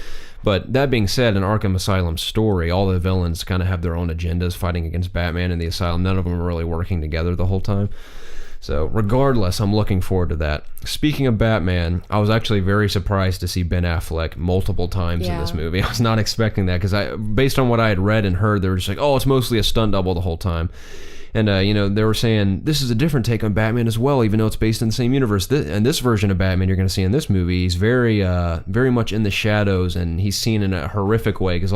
But that being said, in Arkham Asylum's story, all the villains kind of have their own agendas fighting against Batman in the asylum. None of them are really working together the whole time. So regardless, I'm looking forward to that. Speaking of Batman, I was actually very surprised to see Ben Affleck multiple times in this movie. I was not expecting that because based on what I had read and heard, they were just like, oh, it's mostly a stunt double the whole time. And, they were saying, this is a different take on Batman as well, even though it's based in the same universe. And this version of Batman you're going to see in this movie, he's very much in the shadows, and he's seen in a horrific way because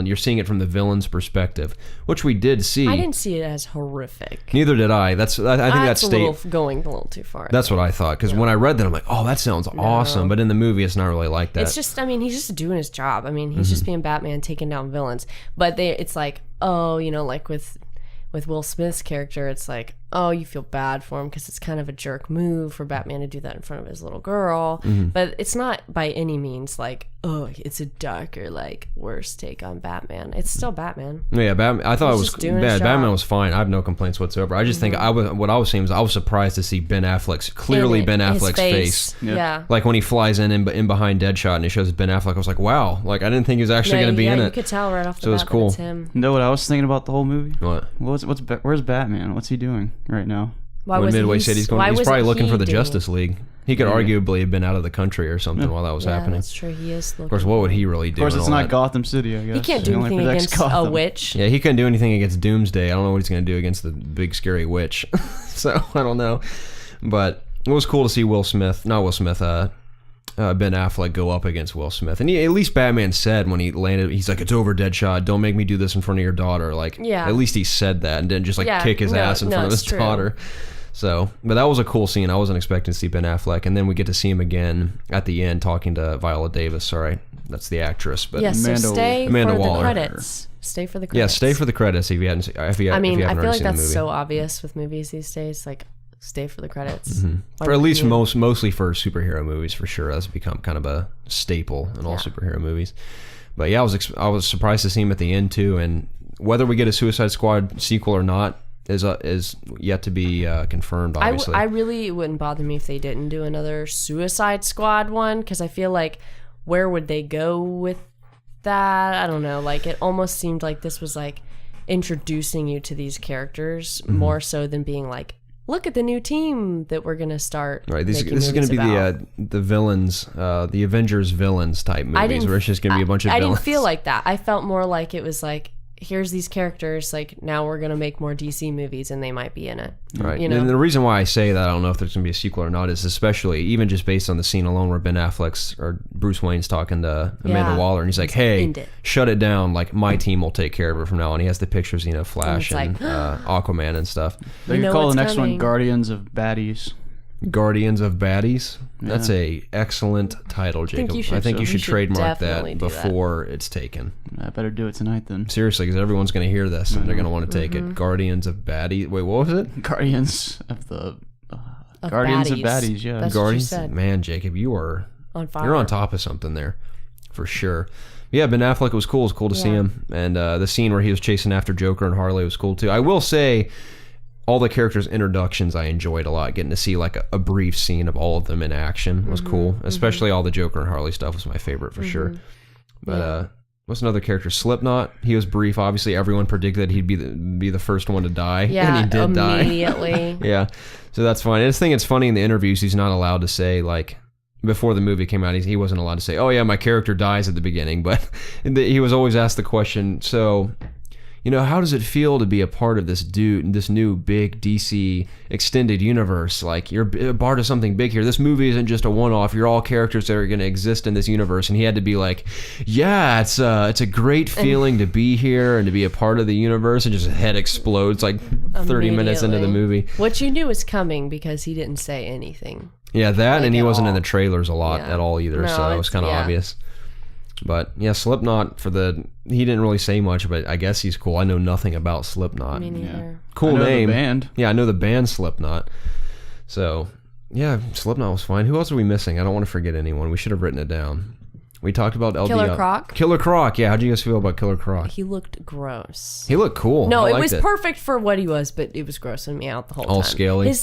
you're seeing it from the villain's perspective, which we did see. I didn't see it as horrific. Neither did I. I think that's going a little too far. That's what I thought, because when I read that, I'm like, oh, that sounds awesome. But in the movie, it's not really like that. It's just, he's just doing his job. He's just being Batman, taking down villains. But it's like, like with Will Smith's character, it's like, oh, you feel bad for him because it's kind of a jerk move for Batman to do that in front of his little girl. But it's not by any means like, oh, it's a darker, like, worse take on Batman. It's still Batman. Yeah, Batman. I thought it was bad. Batman was fine. I have no complaints whatsoever. I just think what I was saying was I was surprised to see Ben Affleck's face. Yeah. Like when he flies in behind Deadshot and he shows Ben Affleck, I was like, wow. Like I didn't think he was actually going to be in it. You could tell right off the bat it was cool. that it's him. You know what I was thinking about the whole movie? What? Where's Batman? What's he doing right now? When Midway said he's probably looking for the Justice League. He could arguably have been out of the country or something while that was happening. That's true. He is looking. Of course, what would he really do? Of course, it's not Gotham City, I guess. He can't do anything against a witch. Yeah, he couldn't do anything against Doomsday. I don't know what he's going to do against the big scary witch. So, I don't know. But it was cool to see Ben Affleck go up against Will Smith. And at least Batman said when he landed, he's like, it's over, Deadshot. Don't make me do this in front of your daughter. Like, at least he said that and didn't just kick his ass in front of his daughter. So, but that was a cool scene. I wasn't expecting to see Ben Affleck. And then we get to see him again at the end talking to Viola Davis. Sorry, that's the actress. But stay Amanda for Waller. The credits. Stay for the credits. Yeah, stay for the credits if you haven't seen the movie. I feel like that's so obvious with movies these days. Like, stay for the credits. For at least mostly for superhero movies, for sure. That's become kind of a staple in all superhero movies. But yeah, I was surprised to see him at the end too. And whether we get a Suicide Squad sequel or not is yet to be confirmed. Obviously, I really wouldn't bother me if they didn't do another Suicide Squad one, because I feel like where would they go with that? I don't know. Like, it almost seemed like this was like introducing you to these characters more so than being like, look at the new team that we're gonna start. Right, this is gonna be the villains, the Avengers villains type movies, where it's just gonna be a bunch of villains. I didn't feel like that. I felt more like it was like, here's these characters, like, now we're gonna make more DC movies and they might be in it. Right. And the reason why I say that, I don't know if there's gonna be a sequel or not, is especially even just based on the scene alone where Ben Affleck's or Bruce Wayne's talking to Amanda Waller, and he's like, hey, shut it down, like, my team will take care of it from now on. He has the pictures, Flash and Aquaman and stuff. They could call the next one Guardians of Baddies. Guardians of Baddies. That's a excellent title, Jacob. I think you should trademark that before it's taken. I better do it tonight then. Seriously, because everyone's going to hear this and they're going to want to take it. Guardians of Baddies. Wait, what was it? Guardians of the Guardians of Baddies. Yeah, that's Guardians. What you said. Man, Jacob, you are on fire. You're on top of something there, for sure. Yeah, Ben Affleck was cool. It was cool to see him, and the scene where he was chasing after Joker and Harley was cool too. I will say, all the characters' introductions I enjoyed a lot. Getting to see like a brief scene of all of them in action was cool. Especially all the Joker and Harley stuff was my favorite for sure. But what's another character? Slipknot. He was brief. Obviously, everyone predicted he'd be the first one to die, and he did die immediately. Yeah, so that's fine. I just think it's funny in the interviews he's not allowed to say, like, before the movie came out, he wasn't allowed to say, oh yeah, my character dies at the beginning, but he was always asked the question, so, you know, how does it feel to be a part of this new big DC extended universe? Like, you're a part of something big here. This movie isn't just a one-off. You're all characters that are going to exist in this universe. And he had to be like, yeah, it's a great feeling to be here and to be a part of the universe. And just his head explodes like 30 minutes into the movie. What you knew was coming because he didn't say anything. Yeah, that, like, and he wasn't in the trailers a lot at all either, no, so it was kind of obvious. But yeah, Slipknot he didn't really say much, but I guess he's cool. I know nothing about Slipknot. Me neither. Yeah. Cool name. The band. Yeah, I know the band Slipknot. So yeah, Slipknot was fine. Who else are we missing? I don't want to forget anyone. We should have written it down. We talked about LDL. Killer Croc. Killer Croc. Yeah, how'd you guys feel about Killer Croc? He looked gross. He looked cool. No, it was perfect for what he was, but it was grossing me out the whole time. All scaly.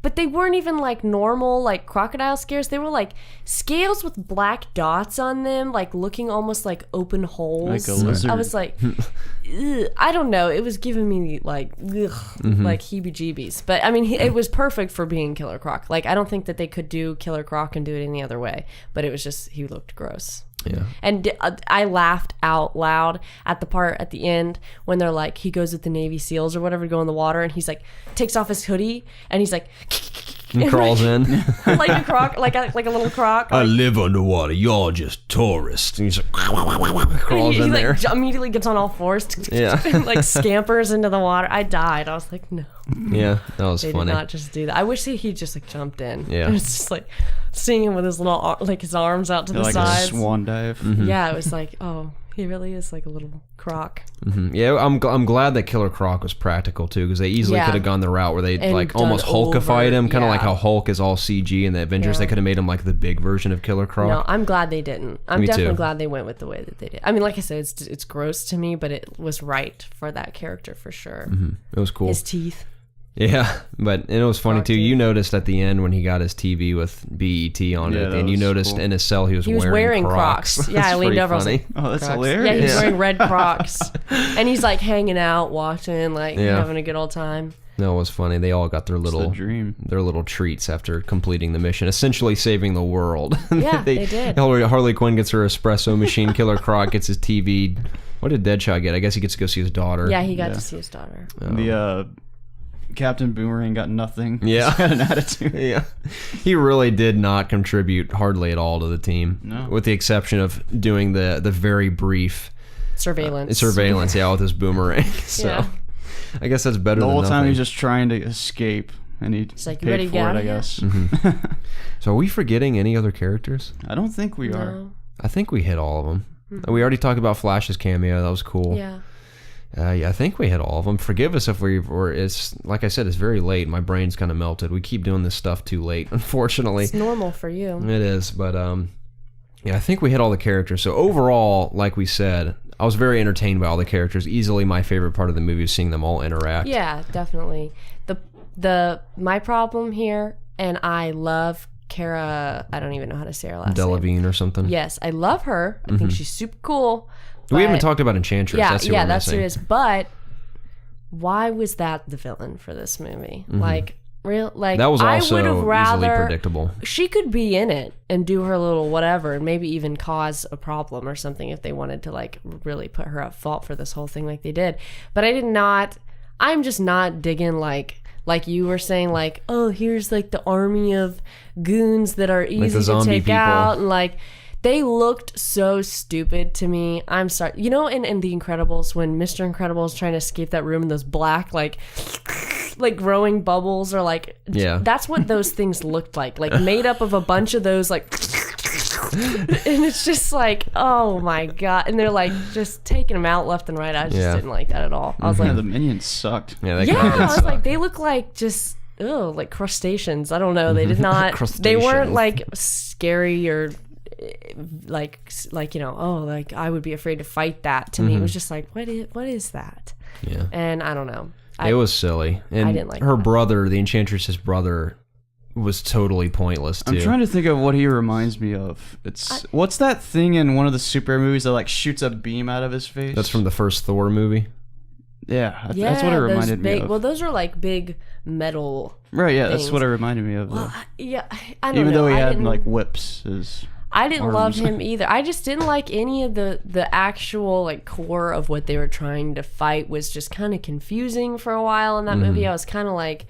But they weren't even like normal, like crocodile scales. They were like scales with black dots on them, like looking almost like open holes. Like a lizard. I was like, ugh, I don't know. It was giving me like, like heebie-jeebies. But I mean, it was perfect for being Killer Croc. Like, I don't think that they could do Killer Croc and do it any other way. But it was just, he looked gross. Yeah. And I laughed out loud at the part at the end when they're like, he goes with the Navy SEALs or whatever to go in the water, and he's like, takes off his hoodie, and he's like, and crawls in like a croc, like a little croc. I live underwater. You're just tourists. And he's like, crawls in there. Like immediately gets on all fours, and like scampers into the water. I died. I was like, no. Yeah, that was they funny. They did not just do that. I wish he just like jumped in. Yeah, it was just like seeing him with his little like his arms out to the like sides. A swan dive. Yeah, it was like, oh, he really is like a little croc. Yeah, I'm glad that Killer Croc was practical too, because they easily could have gone the route where they like almost Hulkified him, kind of like how Hulk is all CG in the Avengers. They could have made him like the big version of Killer Croc. No, I'm glad they didn't. I'm Me definitely too. glad they went with the way that they did. I mean, like I said, it's gross to me, but it was right for that character for sure. It was cool. His teeth. Yeah, and it was funny too. You noticed at the end when he got his TV with BET on it, and you noticed in his cell he was wearing Crocs. Yeah, I leaned over. I was like, oh, that's Crocs. hilarious. Yeah, he's wearing red Crocs, and he's like hanging out, watching, like having a good old time. No, it was funny. They all got their little treats after completing the mission, essentially saving the world. Yeah, they did. Harley Quinn gets her espresso machine. Killer Croc gets his TV. What did Deadshot get? I guess he gets to go see his daughter. Yeah, he got to see his daughter. The Captain Boomerang got nothing. Yeah. He had an attitude. Yeah. He really did not contribute hardly at all to the team. No. With the exception of doing the very brief surveillance, with his boomerang. So I guess that's better than nothing. The whole time he's just trying to escape, and he like, paid for it, I guess. So are we forgetting any other characters? I don't think we are. I think we hit all of them. We already talked about Flash's cameo. That was cool. Yeah. Yeah, I think we hit all of them. Forgive us if it's like I said, it's very late. My brain's kind of melted. We keep doing this stuff too late, unfortunately. It's normal for you. It is, but yeah, I think we hit all the characters. So overall, like we said, I was very entertained by all the characters. Easily my favorite part of the movie is seeing them all interact. Yeah, definitely. My problem here, and I love Cara, I don't even know how to say her last name. Delevingne or something. Yes, I love her. I think she's super cool. We haven't talked about Enchantress. Yeah, that's who who it is. But why was that the villain for this movie? Like that was also I would have rather, easily predictable. She could be in it and do her little whatever, and maybe even cause a problem or something if they wanted to like really put her at fault for this whole thing like they did. But I'm just not digging like you were saying, like, oh, here's like the army of goons that are easy to take out, and like they looked so stupid to me. I'm sorry. You know, in The Incredibles, when Mr. Incredible is trying to escape that room and those black, like growing bubbles are like, that's what those things looked like made up of a bunch of those, like, and it's just like, oh my God. And they're like just taking them out left and right. I just didn't like that at all. I was like, the minions sucked. Yeah, I was like, they look like just, like crustaceans. I don't know. They did not, they weren't like scary or like you know, oh, like I would be afraid to fight that. To me it was just like, what is that? Yeah. And I don't know. It was silly. And I didn't like her that. brother, the Enchantress's brother, was totally pointless too. I'm trying to think of what he reminds me of. What's that thing in one of the superhero movies that like shoots a beam out of his face? That's from the first Thor movie. Yeah, that's what it reminded me of. Well, those are like big metal. Right, yeah, things. that's what it reminded me of. Well, yeah, I don't know. Even though he had didn't- like whips, I didn't arms. love him either. I just didn't like any of the actual like core of what they were trying to fight. Was just kind of confusing for a while in that movie. I was kind of like,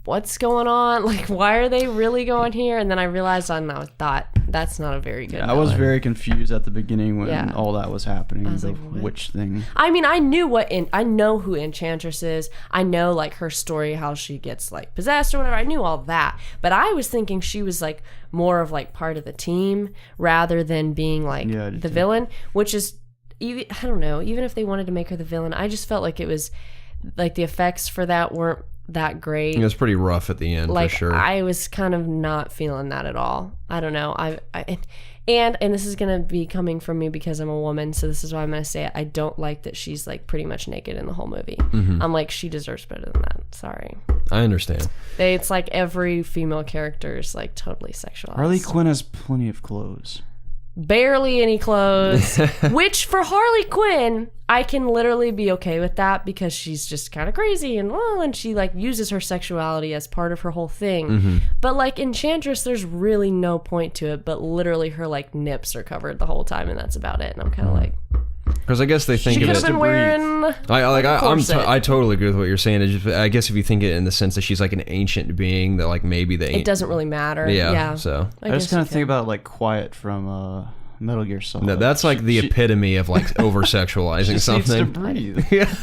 what's going on? Like, why are they really going here? And then I realized I thought that's not a very good I was villain. very confused at the beginning when Yeah. all that was happening. I was The like, what? witch thing. I mean, I know who Enchantress is. I know like her story, how she gets like possessed or whatever. I knew all that, but I was thinking she was like more of like part of the team rather than being like Yeah, I did the too. villain. Which is, I don't know. Even if they wanted to make her the villain, I just felt like it was like the effects for that weren't that great. It was pretty rough at the end, Like for sure. I was kind of not feeling that at all. I don't know. And this is gonna be coming from me because I'm a woman, so this is why I'm gonna say it. I don't like that she's like pretty much naked in the whole movie. I'm like, she deserves better than that. Sorry. I understand. It's like every female character is like totally sexualized. Harley Quinn has plenty of clothes. Barely any clothes. Which for Harley Quinn, I can literally be okay with that because she's just kind of crazy and she like uses her sexuality as part of her whole thing. But like Enchantress, there's really no point to it, but literally her like nips are covered the whole time and that's about it. And I'm kind of like, Because I guess they think she of could it. have been wearing. I totally agree with what you're saying. It's just, I guess if you think it in the sense that she's like an ancient being, that like maybe It doesn't really matter. Yeah. So I just kind of think about like Quiet from Metal Gear Solid. that's like the epitome of like over sexualizing something. Needs to breathe. Yeah.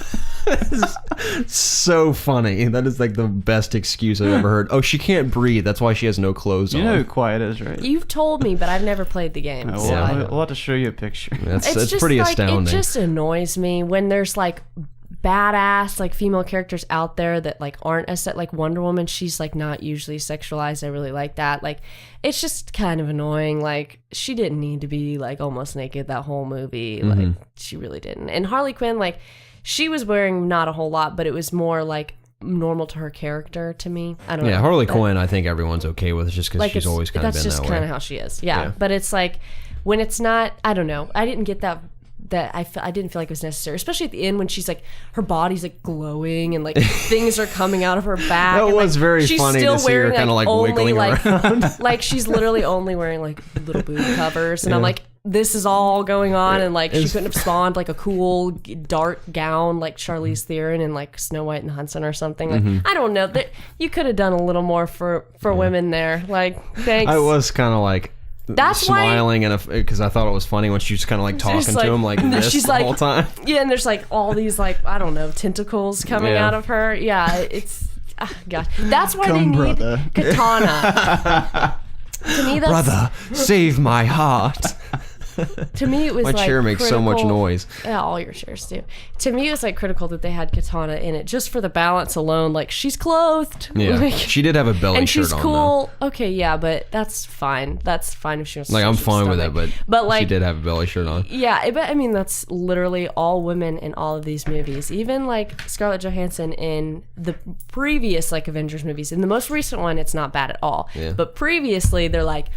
So funny. That is like the best excuse I've ever heard. Oh, she can't breathe. That's why she has no clothes You on. know who Quiet is, right? You've told me, but I've never played the game. We'll, So I don't. we'll have to show you a picture. It's just pretty like, astounding. It just annoys me when there's like badass like female characters out there that like aren't as like Wonder Woman. She's like not usually sexualized. I really like that. Like it's just kind of annoying. Like she didn't need to be like almost naked that whole movie. Like she really didn't. And Harley Quinn, like she was wearing not a whole lot, but it was more like normal to her character to me. I don't know. Yeah, Harley Quinn, I think everyone's okay with, just because Like she's always kind of been that way. That's just kind of how she is. Yeah. Yeah. But it's like when it's not, I don't know. I didn't get that I didn't feel like it was necessary, especially at the end when she's like her body's like glowing and like things are coming out of her back. That and, was like, very she's funny still to see her wearing, kind of like only, wiggling like, around. like she's literally only wearing like little boob covers, and I'm like, this is all going on, and like she couldn't have spawned like a cool dark gown like Charlize Theron and like Snow White and the Huntsman or something. Like I don't know, you could have done a little more for women there. Like thanks. I was kind of like That's smiling and because I thought it was funny when she was kind of like talking to him like this she's the like, whole time. Yeah, and there's like all these like I don't know tentacles coming Yeah. out of her. Yeah, it's gosh, that's why Come, they need brother. Katana. To me, that's Brother, save my heart. to me it was My like chair makes so much critical- noise. Yeah, all your chairs do. To me, it was like critical that they had Katana in it just for the balance alone. Like she's clothed. Yeah, Like, she did have a belly and shirt she's on cool. Okay, yeah, but that's fine. That's fine if she wants. though. Like to I'm show fine with stomach. it, but like she did have a belly shirt on. yeah, but I mean that's literally all women in all of these movies. Even like Scarlett Johansson in the previous like Avengers movies. In the most recent one, it's not bad at all. Yeah. But previously, they're like,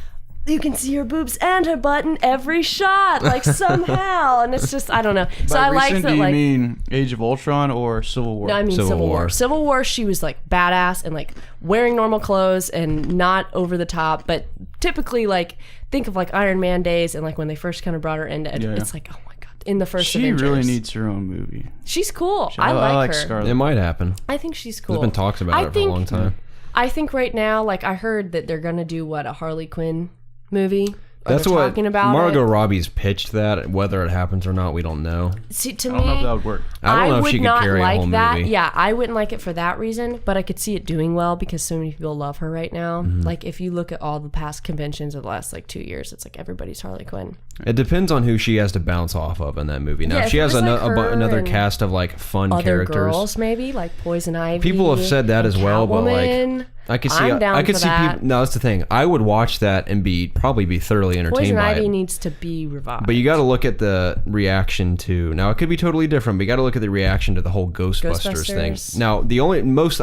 you can see her boobs and her butt in every shot, like somehow, and it's just I don't know. So By I like recent, that. do you Like, mean Age of Ultron or Civil War? no, I mean Civil Civil War. War. Civil War, she was like badass and like wearing normal clothes and not over the top, but typically like think of like Iron Man days and like when they first kind of brought her into it, Yeah. it's like oh my god, in the first She Avengers. really needs her own movie. She's cool. I like her. Scarlett. It might happen. I think she's cool. There's been talks about it for a long time. I think right now, like I heard that they're gonna do a Harley Quinn movie. Or That's they're what talking about Margot it. Robbie's pitched that. Whether it happens or not, we don't know. See, to I don't know if me, that would work. I don't know if would she could not carry a like whole that. movie. Yeah, I wouldn't like it for that reason, but I could see it doing well because so many people love her right now. Mm-hmm. Like if you look at all the past conventions of the last like 2 years, it's like everybody's Harley Quinn. It depends on who she has to bounce off of in that movie. Now, Yeah, if she if has it was like her another and cast of like fun Other characters. girls, maybe like Poison Ivy. People have said that as well, but, like, Catwoman. I could see. I'm down I could for see that. people. No, that's the thing. I would watch that and probably be thoroughly entertained Poison by Ivy it. needs to be revived. But you got to look at the reaction to. Now it could be totally different. But you got to look at the reaction to the whole Ghostbusters thing. Now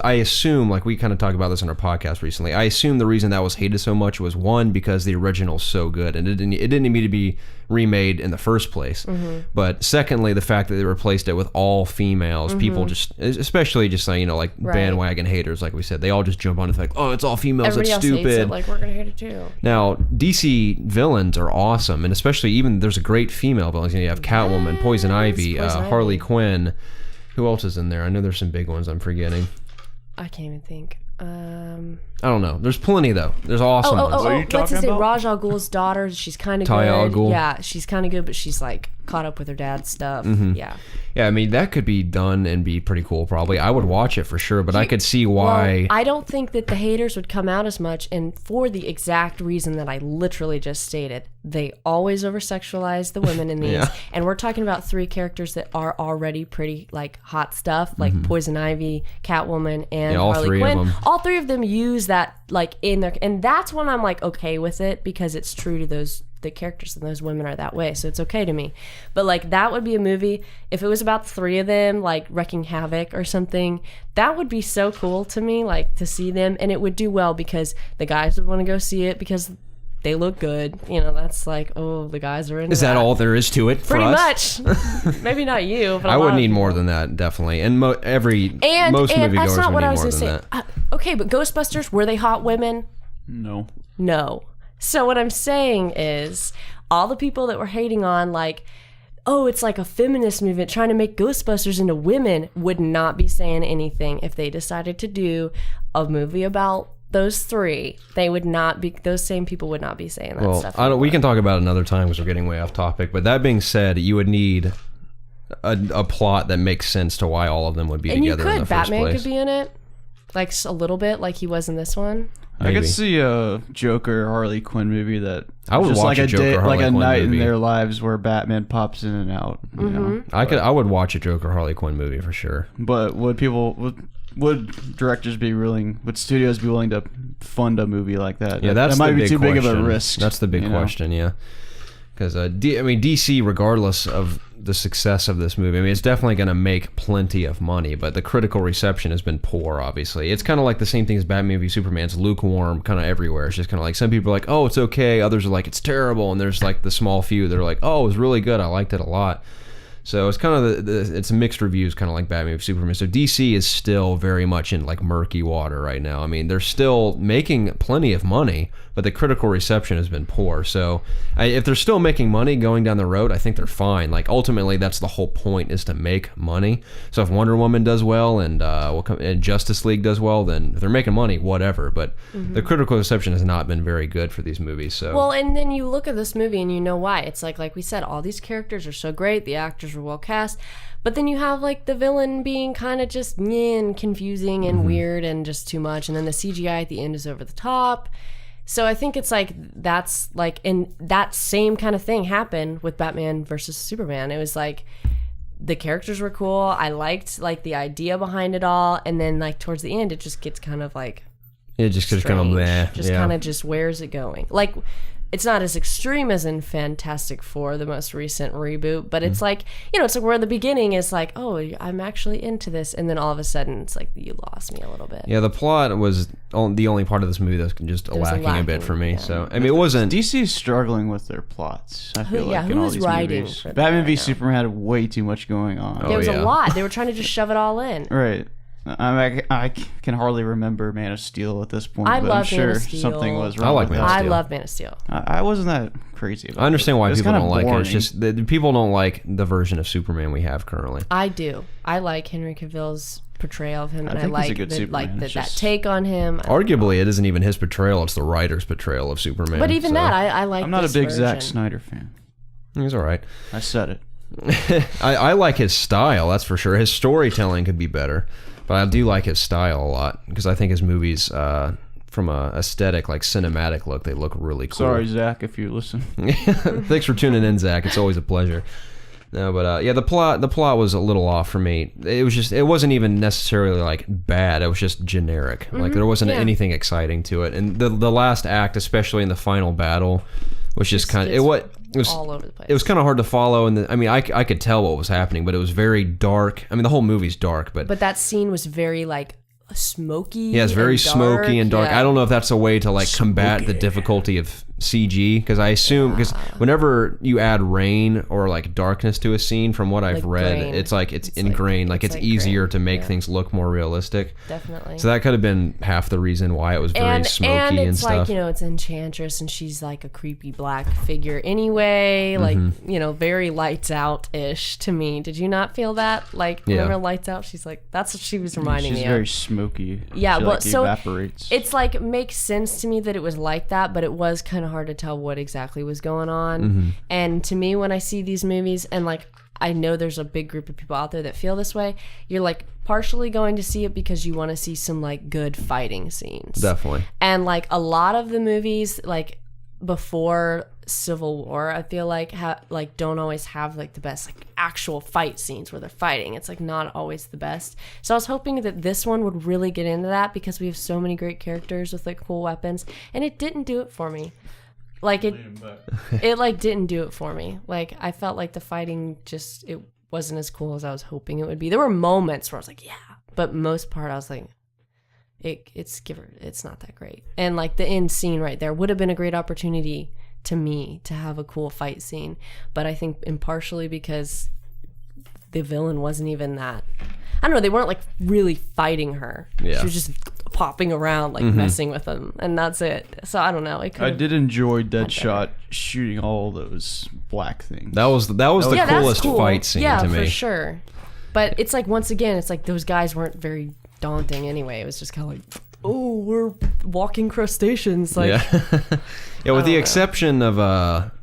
I assume, like we kind of talked about this on our podcast recently. I assume the reason that was hated so much was one, because the original's so good and it didn't need to be remade in the first place. But secondly, the fact that they replaced it with all females, people just, especially just like bandwagon haters, like we said, they all just jump on it like, oh, it's all females. Everybody That's else stupid. hates it, like we're gonna hate it too. Now DC villains are awesome, and especially even there's a great female villain. You have Catwoman, Poison Ivy, Harley Quinn. Who else is in there? I know there's some big ones I'm forgetting. I can't even think. I don't know. There's plenty though. There's awesome ones. What are you What's his talking name? about? Raj Al Ghul's daughter. She's kind of Talia good. al Ghul. Yeah, she's kind of good, but she's like caught up with her dad's stuff. Yeah. Yeah, I mean that could be done and be pretty cool. Probably, I would watch it for sure. But I could see why. Well, I don't think that the haters would come out as much, and for the exact reason that I literally just stated. They always over-sexualize the women in these, Yeah. and we're talking about 3 characters that are already pretty like hot stuff, like Poison Ivy, Catwoman, and all Harley 3 of Quinn. them. All 3 of them use that like in their, and that's when I'm like okay with it because it's true to the characters and those women are that way, so it's okay to me. But like that would be a movie if it was about 3 of them like wrecking havoc or something. That would be so cool to me, like to see them, and it would do well because the guys would want to go see it because they look good. That's like, oh, the guys are into Is that all there is to it? Pretty for us? much. Maybe not you, but I would need more than that, definitely. And most and moviegoers that's not would what need I was more gonna than say. that. Okay, but Ghostbusters, were they hot women? No. So what I'm saying is, all the people that were hating on, like, oh, it's like a feminist movement trying to make Ghostbusters into women, would not be saying anything if they decided to do a movie about those 3. They would not be, those same people would not be saying that stuff. We can talk about it another time because we're getting way off topic. But that being said, you would need a plot that makes sense to why all of them would be and together in the first Batman place. could be in it, like a little bit, like he was in this one. I Maybe. could see a Joker Harley Quinn movie that I would just watch like a Joker Harley like a Quinn night movie. in their lives where Batman pops in and out. You know? I would watch a Joker Harley Quinn movie for sure. But would directors be willing? Would studios be willing to fund a movie like that? Yeah, that's that might the be big too big of question. a risk. That's the big question, yeah. Because DC, regardless of the success of this movie, it's definitely going to make plenty of money, but the critical reception has been poor, obviously. It's kind of like the same thing as Batman v Superman. It's lukewarm kind of everywhere. It's just kind of like some people are like, oh, it's okay. Others are like, it's terrible. And there's like the small few that are like, oh, it was really good. I liked it a lot. So it's kind of it's mixed reviews, kind of like Batman v Superman. So DC is still very much in like murky water right now. I mean, they're still making plenty of money, but the critical reception has been poor. So if they're still making money going down the road, I think they're fine. Like ultimately, that's the whole point, is to make money. So if Wonder Woman does well and Justice League does well, then if they're making money, whatever. But the critical reception has not been very good for these movies. So well, and then you look at this movie and you know why. It's like we said, all these characters are so great, the actors are well cast, but then you have like the villain being kind of just and confusing and weird and just too much, and then the CGI at the end is over the top. So I think it's like that's like, and that same kind of thing happened with Batman versus Superman. It was like the characters were cool, I liked like the idea behind it all, and then like towards the end it just gets kind of like it just kind of meh. Just kind of just, where's it going? Like, it's not as extreme as in Fantastic Four, the most recent reboot, but it's like, it's like where the beginning is like, oh, I'm actually into this, and then all of a sudden it's like, you lost me a little bit. Yeah, the plot was the only part of this movie that's just lacking a bit for me. Yeah. So I mean, it wasn't. DC's struggling with their plots. I feel like in all who's these writing movies. for them Batman v right now? Superman had way too much going on. There was yeah. a lot. They were trying to just shove it all in. Right. I can hardly remember Man of Steel at this point. I but love I'm sure Man of Steel. something was wrong. I like with Man of that. I Steel. love Man of Steel. I wasn't that crazy about it. I understand why It was people kinda don't like it. boring. It's just that people don't like the version of Superman we have currently. I do. I like Henry Cavill's portrayal of him, and I think he's a like good Superman. It's that just- take on him. Arguably, it isn't even his portrayal; it's the writer's portrayal of Superman. But even so. that, I like. I'm not a this big Zack version. Snyder fan. He's all right. I said it. I like his style, that's for sure. His storytelling could be better, but I do like his style a lot because I think his movies, from a aesthetic, like cinematic look, they look really cool. Sorry, Zach, if you listen. Thanks for tuning in, Zach. It's always a pleasure. No, but yeah, the plot was a little off for me. It wasn't even necessarily like bad. It was just generic. Like there wasn't anything exciting to it. And the last act, especially in the final battle, was just kind of it was all over the place. It was kind of hard to follow, and I mean, I could tell what was happening, but it was very dark. I mean, the whole movie's dark, but that scene was very like smoky. Yeah, it's very smoky and dark. Yeah. I don't know if that's a way to like combat the difficulty of CG, because I assume because whenever you add rain or like darkness to a scene, from what I've read, grain. it's ingrained. Like it's like easier grain. to make things look more realistic. Definitely. So that could have been half the reason why it was very smoky and it's stuff. like, it's Enchantress, and she's like a creepy black figure anyway. Like, very Lights Out-ish to me. Did you not feel that? Like, remember Lights Out? She's like, that's what she was reminding me of. She's very smoky. Yeah, she, so evaporates. It's like makes sense to me that it was like that, but it was kind of hard to tell what exactly was going on. And to me, when I see these movies, and like I know there's a big group of people out there that feel this way, you're like partially going to see it because you want to see some like good fighting scenes. Definitely. And like a lot of the movies like before Civil War, I feel like don't always have like the best like actual fight scenes where they're fighting. It's like not always the best. So I was hoping that this one would really get into that, because we have so many great characters with like cool weapons, and it didn't do it for me. Like it like didn't do it for me. Like I felt like the fighting it wasn't as cool as I was hoping it would be. There were moments where I was like, yeah, but most part I was like, it's not that great. And like the end scene right there would have been a great opportunity to me to have a cool fight scene, but I think impartially because the villain wasn't even that. I don't know. They weren't like really fighting her. Yeah. She was just popping around, like messing with them, and that's it. So I don't know. I did enjoy Deadshot shooting all those black things. That was the coolest fight scene to me. Yeah, for sure. But it's like, once again, it's like those guys weren't very daunting anyway. It was just kind of like, oh, we're walking crustaceans. Like, yeah, with the exception of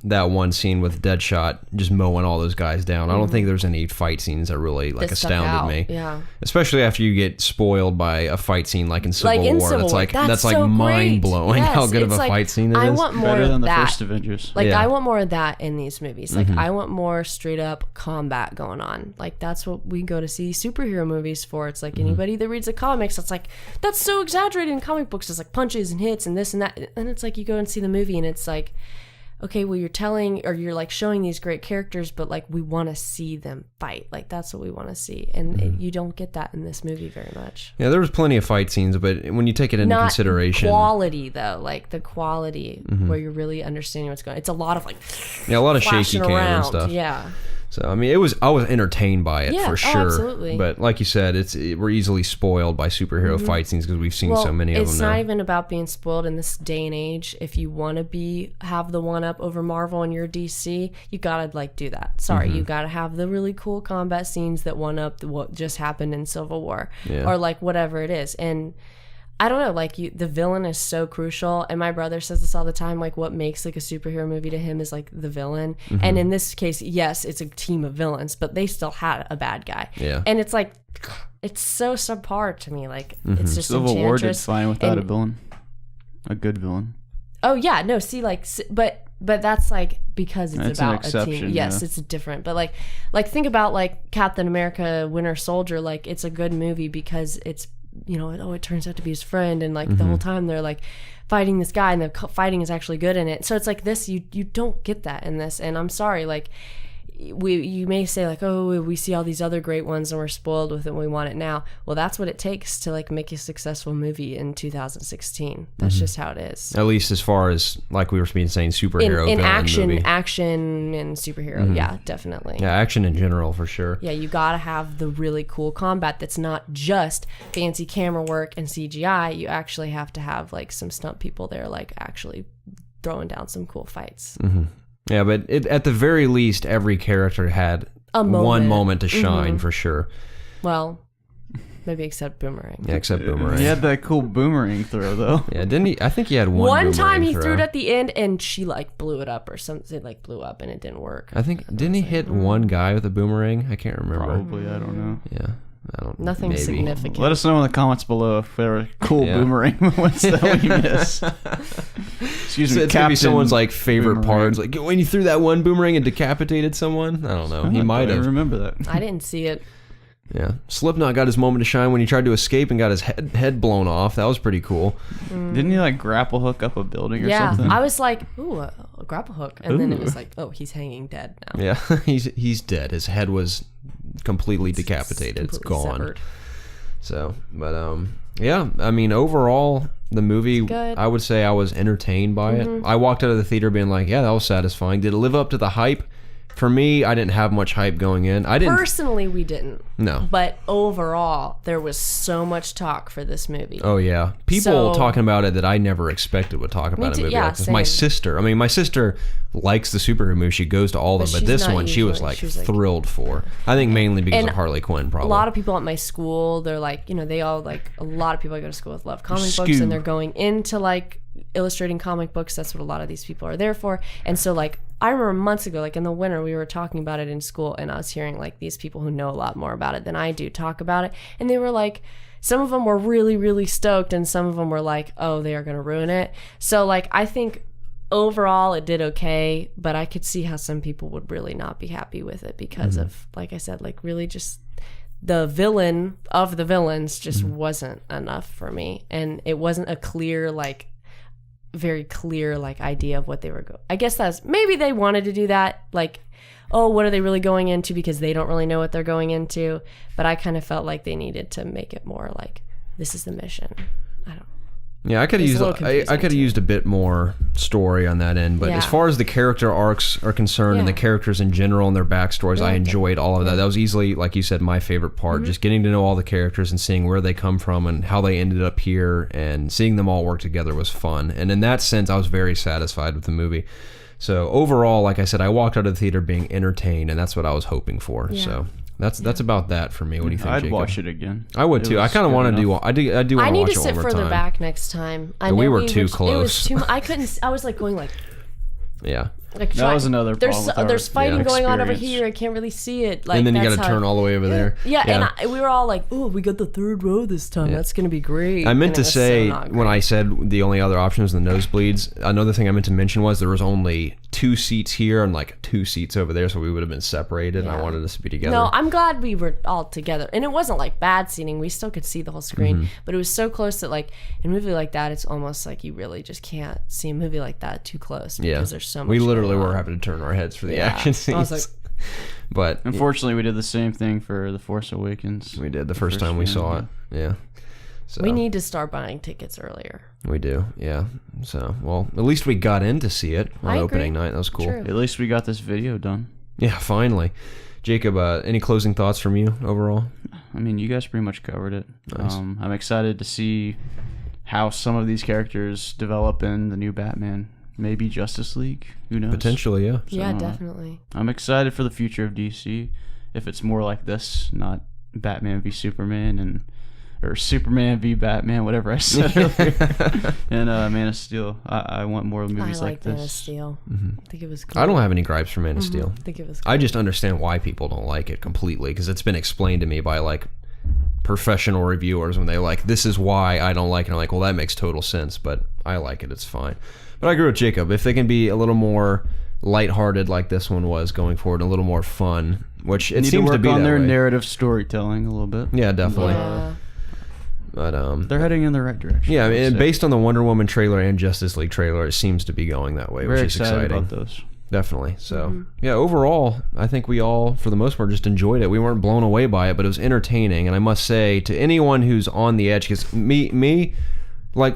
that one scene with Deadshot just mowing all those guys down, I don't think there's any fight scenes that really like astounded me. Yeah, especially after you get spoiled by a fight scene like in Civil War. That's like so mind blowing how good of a fight scene it is. I want more better than the that. first Avengers. Like I want more of that in these movies. Like I want more straight up combat going on. Like that's what we go to see superhero movies for. It's like anybody that reads the comics, it's like, that's so exaggerated in comic books. It's like punches and hits and this and that. And it's like you go and see the movie and it's like, okay, well, you're like showing these great characters, but like we want to see them fight. Like that's what we want to see, and you don't get that in this movie very much. Yeah, there was plenty of fight scenes, but when you take it into consideration, quality though, like the quality where you're really understanding what's going on. It's a lot of like, a lot of shaky cam and stuff. Yeah. So I mean, I was entertained by it for sure. Absolutely. But like you said, we're easily spoiled by superhero fight scenes because we've seen so many of them now. It's not even about being spoiled in this day and age. If you want to have the one up over Marvel and your DC, you gotta like do that. Sorry, you gotta have the really cool combat scenes that one up what just happened in Civil War, or like whatever it is. And I don't know, like the villain is so crucial, and my brother says this all the time, like what makes like a superhero movie to him is like the villain. And in this case, yes, it's a team of villains, but they still had a bad guy. Yeah. And it's like, it's so subpar to me. Like it's just Civil War did Enchantress fine without a villain, a good villain. Oh yeah, no, see, like, but that's like because it's about a team. Yes, yeah. it's different. But like think about like Captain America: Winter Soldier. Like it's a good movie because it's, it turns out to be his friend, and like the whole time they're like fighting this guy, and the fighting is actually good in it. So it's like this, you don't get that in this, and I'm sorry, like you may say like, oh, we see all these other great ones and we're spoiled with it and we want it now. Well, that's what it takes to like make a successful movie in 2016. That's just how it is. At least as far as like we were saying, superhero in action movie. Action and superhero. Yeah, definitely. Yeah, action in general for sure. Yeah, you gotta have the really cool combat that's not just fancy camera work and CGI. You actually have to have like some stunt people there, like actually throwing down some cool fights. Yeah, but at the very least, every character had one moment to shine for sure. Well, maybe except Boomerang. Yeah, except Boomerang. He had that cool boomerang throw, though. Yeah, didn't he? I think he had one time he throw. threw it at the end, and she like blew it up or something. It like blew up, and it didn't work. I think didn't he hit one guy with a boomerang? I can't remember. Probably, I don't know. Yeah. I don't. Nothing maybe. significant. Let us know in the comments below if there are cool boomerang moments that we miss. Excuse me, It's gonna be someone's like favorite Boomerang. parts, like when you threw that one boomerang and decapitated someone. I don't know. He might have. remember that. I didn't see it. Yeah, Slipknot got his moment to shine when he tried to escape and got his head blown off. That was pretty cool. Didn't he like grapple hook up a building or Yeah, something? I was like, ooh, a grapple hook, and then it was like, oh, he's hanging dead now. Yeah, he's dead. His head was completely decapitated. It's completely gone. severed. So, but yeah. I mean, overall, the movie, good. I would say I was entertained by it. I walked out of the theater being like, yeah, that was satisfying. Did it live up to the hype? For me, I didn't have much hype going in. I didn't. Personally, we didn't. No. But overall, there was so much talk for this movie. Oh yeah, people So- talking about it that I never expected would talk about a too, movie yeah, like this. My same. sister, my sister likes the superhero movie. She goes to all of But them, but she's this not one she was usually- like she was like- thrilled for. I think mainly because And of Harley Quinn, A probably. lot of people at my school, they're like, they all like, a lot of people I go to school with love comic books, Scoob. and they're going into like illustrating comic books. That's what a lot of these people are there for. And so like, I remember months ago, like in the winter, we were talking about it in school, and I was hearing like these people who know a lot more about it than I do talk about it. And they were like, some of them were really, really stoked, and some of them were like, oh, they are going to ruin it. So like, I think overall it did okay, but I could see how some people would really not be happy with it because of, like I said, like really just the villain of the villains just wasn't enough for me. And it wasn't a clear, like, very clear like idea of what they were going. I guess that's maybe they wanted to do that, like, oh, what are they really going into, because they don't really know what they're going into. But I kind of felt like they needed to make it more like, this is the mission. I don't. Yeah, I could have It's used a little I confusing, could have too. used a bit more story on that end, but Yeah. as far as the character arcs are concerned and the Yeah. characters in general and their backstories, I Yeah. enjoyed all of that. That was easily, like you said, my favorite part. Just getting to know all the characters and seeing where they come from and how they ended up here and seeing them all work together was fun. And in that sense, I was very satisfied with the movie. So overall, like I said, I walked out of the theater being entertained, and that's what I was hoping for. Yeah. So that's about that for me. What do you think, I'd Jacob? watch it again. I would too. I was kind of good want to do. enough. I do want to I need watch to it sit one more further time. back next time. I we know were too It close. was too. I couldn't. I was like going like. Yeah. Like That was another problem with our There's fighting going on over experience. here. I can't really see it. Like, And then you that's got to how- turn all the way over there. Yeah, and we were all like, "Oh, we got the third row this time. That's gonna be great." I meant And to it was so say not when great. I said the only other option was the nosebleeds. Another thing I meant to mention was there was only 2 seats here and like 2 seats over there, so we would have been separated. And I Yeah. wanted us to be together. No, I'm glad we were all together, and it wasn't like bad seating. We still could see the whole screen, Mm-hmm. but it was so close that like in a movie like that, it's almost like you really just can't see a movie like that too close because yeah, there's so much. we literally going were on. having to turn our heads for the Yeah. action scenes. I was like- but Unfortunately, we did the same thing for The Force Awakens. we did the first time we saw it. Yeah. So We need to start buying tickets earlier. we do. Yeah. So well, at least we got in to see it on I opening agree. night. That was cool. True. At least we got this video done. Yeah, finally. Jacob, any closing thoughts from you overall? I mean, you guys pretty much covered it. Nice. I'm excited to see how some of these characters develop in the new Batman. Maybe Justice League. Who knows? Potentially, yeah. Yeah, So, definitely. I'm excited for the future of DC. If it's more like this, not Batman v Superman or Superman v Batman, whatever I said earlier. And Man of Steel. I want more movies I like like Man of this. Steel. I think it was cool. I don't have any gripes for Man of Steel. I think it was cool. I just understand why people don't like it completely because it's been explained to me by like professional reviewers when they like, this is why I don't like it. I'm like, well, that makes total sense, but I like it. It's fine. But I agree with Jacob. If they can be a little more lighthearted like this one was going forward, a little more fun, which it Need seems to to work be on that their way. narrative storytelling a little bit. Yeah, definitely. Yeah. But They're heading in the right direction. yeah, I I would mean, say. based on the Wonder Woman trailer and Justice League trailer, it seems to be going that way, Very which is excited exciting. about those. Definitely. So, yeah, overall, I think we all, for the most part, just enjoyed it. We weren't blown away by it, but it was entertaining. And I must say, to anyone who's on the edge, because me, like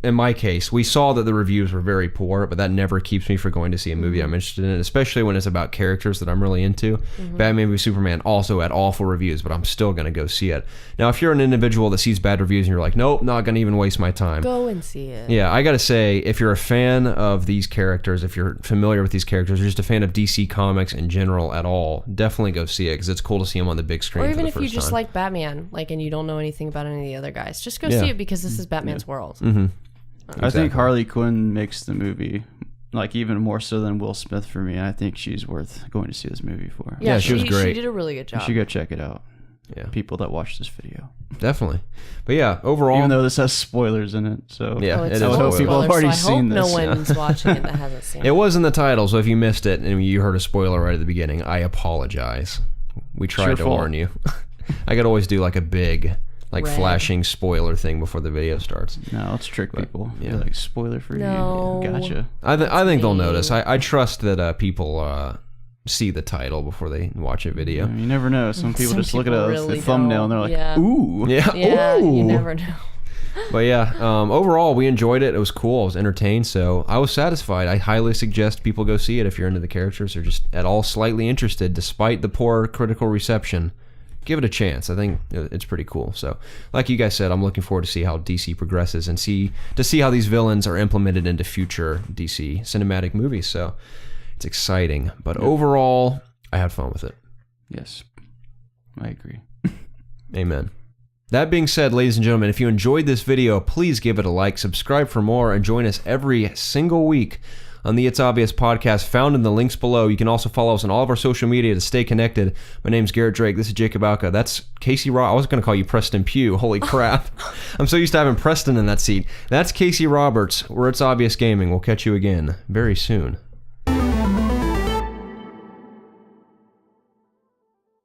in my case, we saw that the reviews were very poor, but that never keeps me from going to see a movie I'm interested in, especially when it's about characters that I'm really into. Batman v Superman also had awful reviews, but I'm still going to go see it. Now, if you're an individual that sees bad reviews and you're like, nope, not going to even waste my time. Go and see it. Yeah, I gotta say, if you're a fan of these characters, if you're familiar with these characters, or just a fan of DC Comics in general at all, definitely go see it because it's cool to see them on the big screen Or for even the if first you just time. like Batman, like, and you don't know anything about any of the other guys, just go Yeah. see it because this is Batman's world. Mm-hmm. I think Harley Quinn makes the movie like even more so than Will Smith for me. I think she's worth going to see this movie for. Yeah, she was great. She did a really good You job. should go check it out. people that watch this video. Definitely. But yeah, overall, even though this has spoilers in it, so yeah, it's it is. full of people have spoilers, already so I hope seen this. no one's watching it that hasn't seen it. It was in the title, so if you missed it and you heard a spoiler right at the beginning, I apologize. We tried to warn you. I could always do like a big, like Red. flashing spoiler thing before the video starts. No, let's trick people. yeah. Be like, spoiler for No. you. Gotcha. I think they'll mean. notice. I trust that people see the title before they watch a video. You never know. Some people Some just look at people the really thumbnail and they're like, don't. Yeah. ooh. Yeah. Yeah, Ooh. you never know. But yeah, overall we enjoyed it. It was cool. I was entertained, so I was satisfied. I highly suggest people go see it if you're into the characters or just at all slightly interested, despite the poor critical reception. Give it a chance. I think it's pretty cool. So, like you guys said, I'm looking forward to see how DC progresses and see how these villains are implemented into future DC cinematic movies. So, it's exciting. But overall, I had fun with it. Yes, I agree. Amen. That being said, ladies and gentlemen, if you enjoyed this video, please give it a like, subscribe for more, and join us every single week on the It's Obvious podcast found in the links below. You can also follow us on all of our social media to stay connected. My name's Garrett Drake. This is Jacob Alka. That's Casey I was going to call you Preston Pugh. Holy crap. I'm so used to having Preston in that seat. That's Casey Roberts. We're It's Obvious Gaming. We'll catch you again very soon.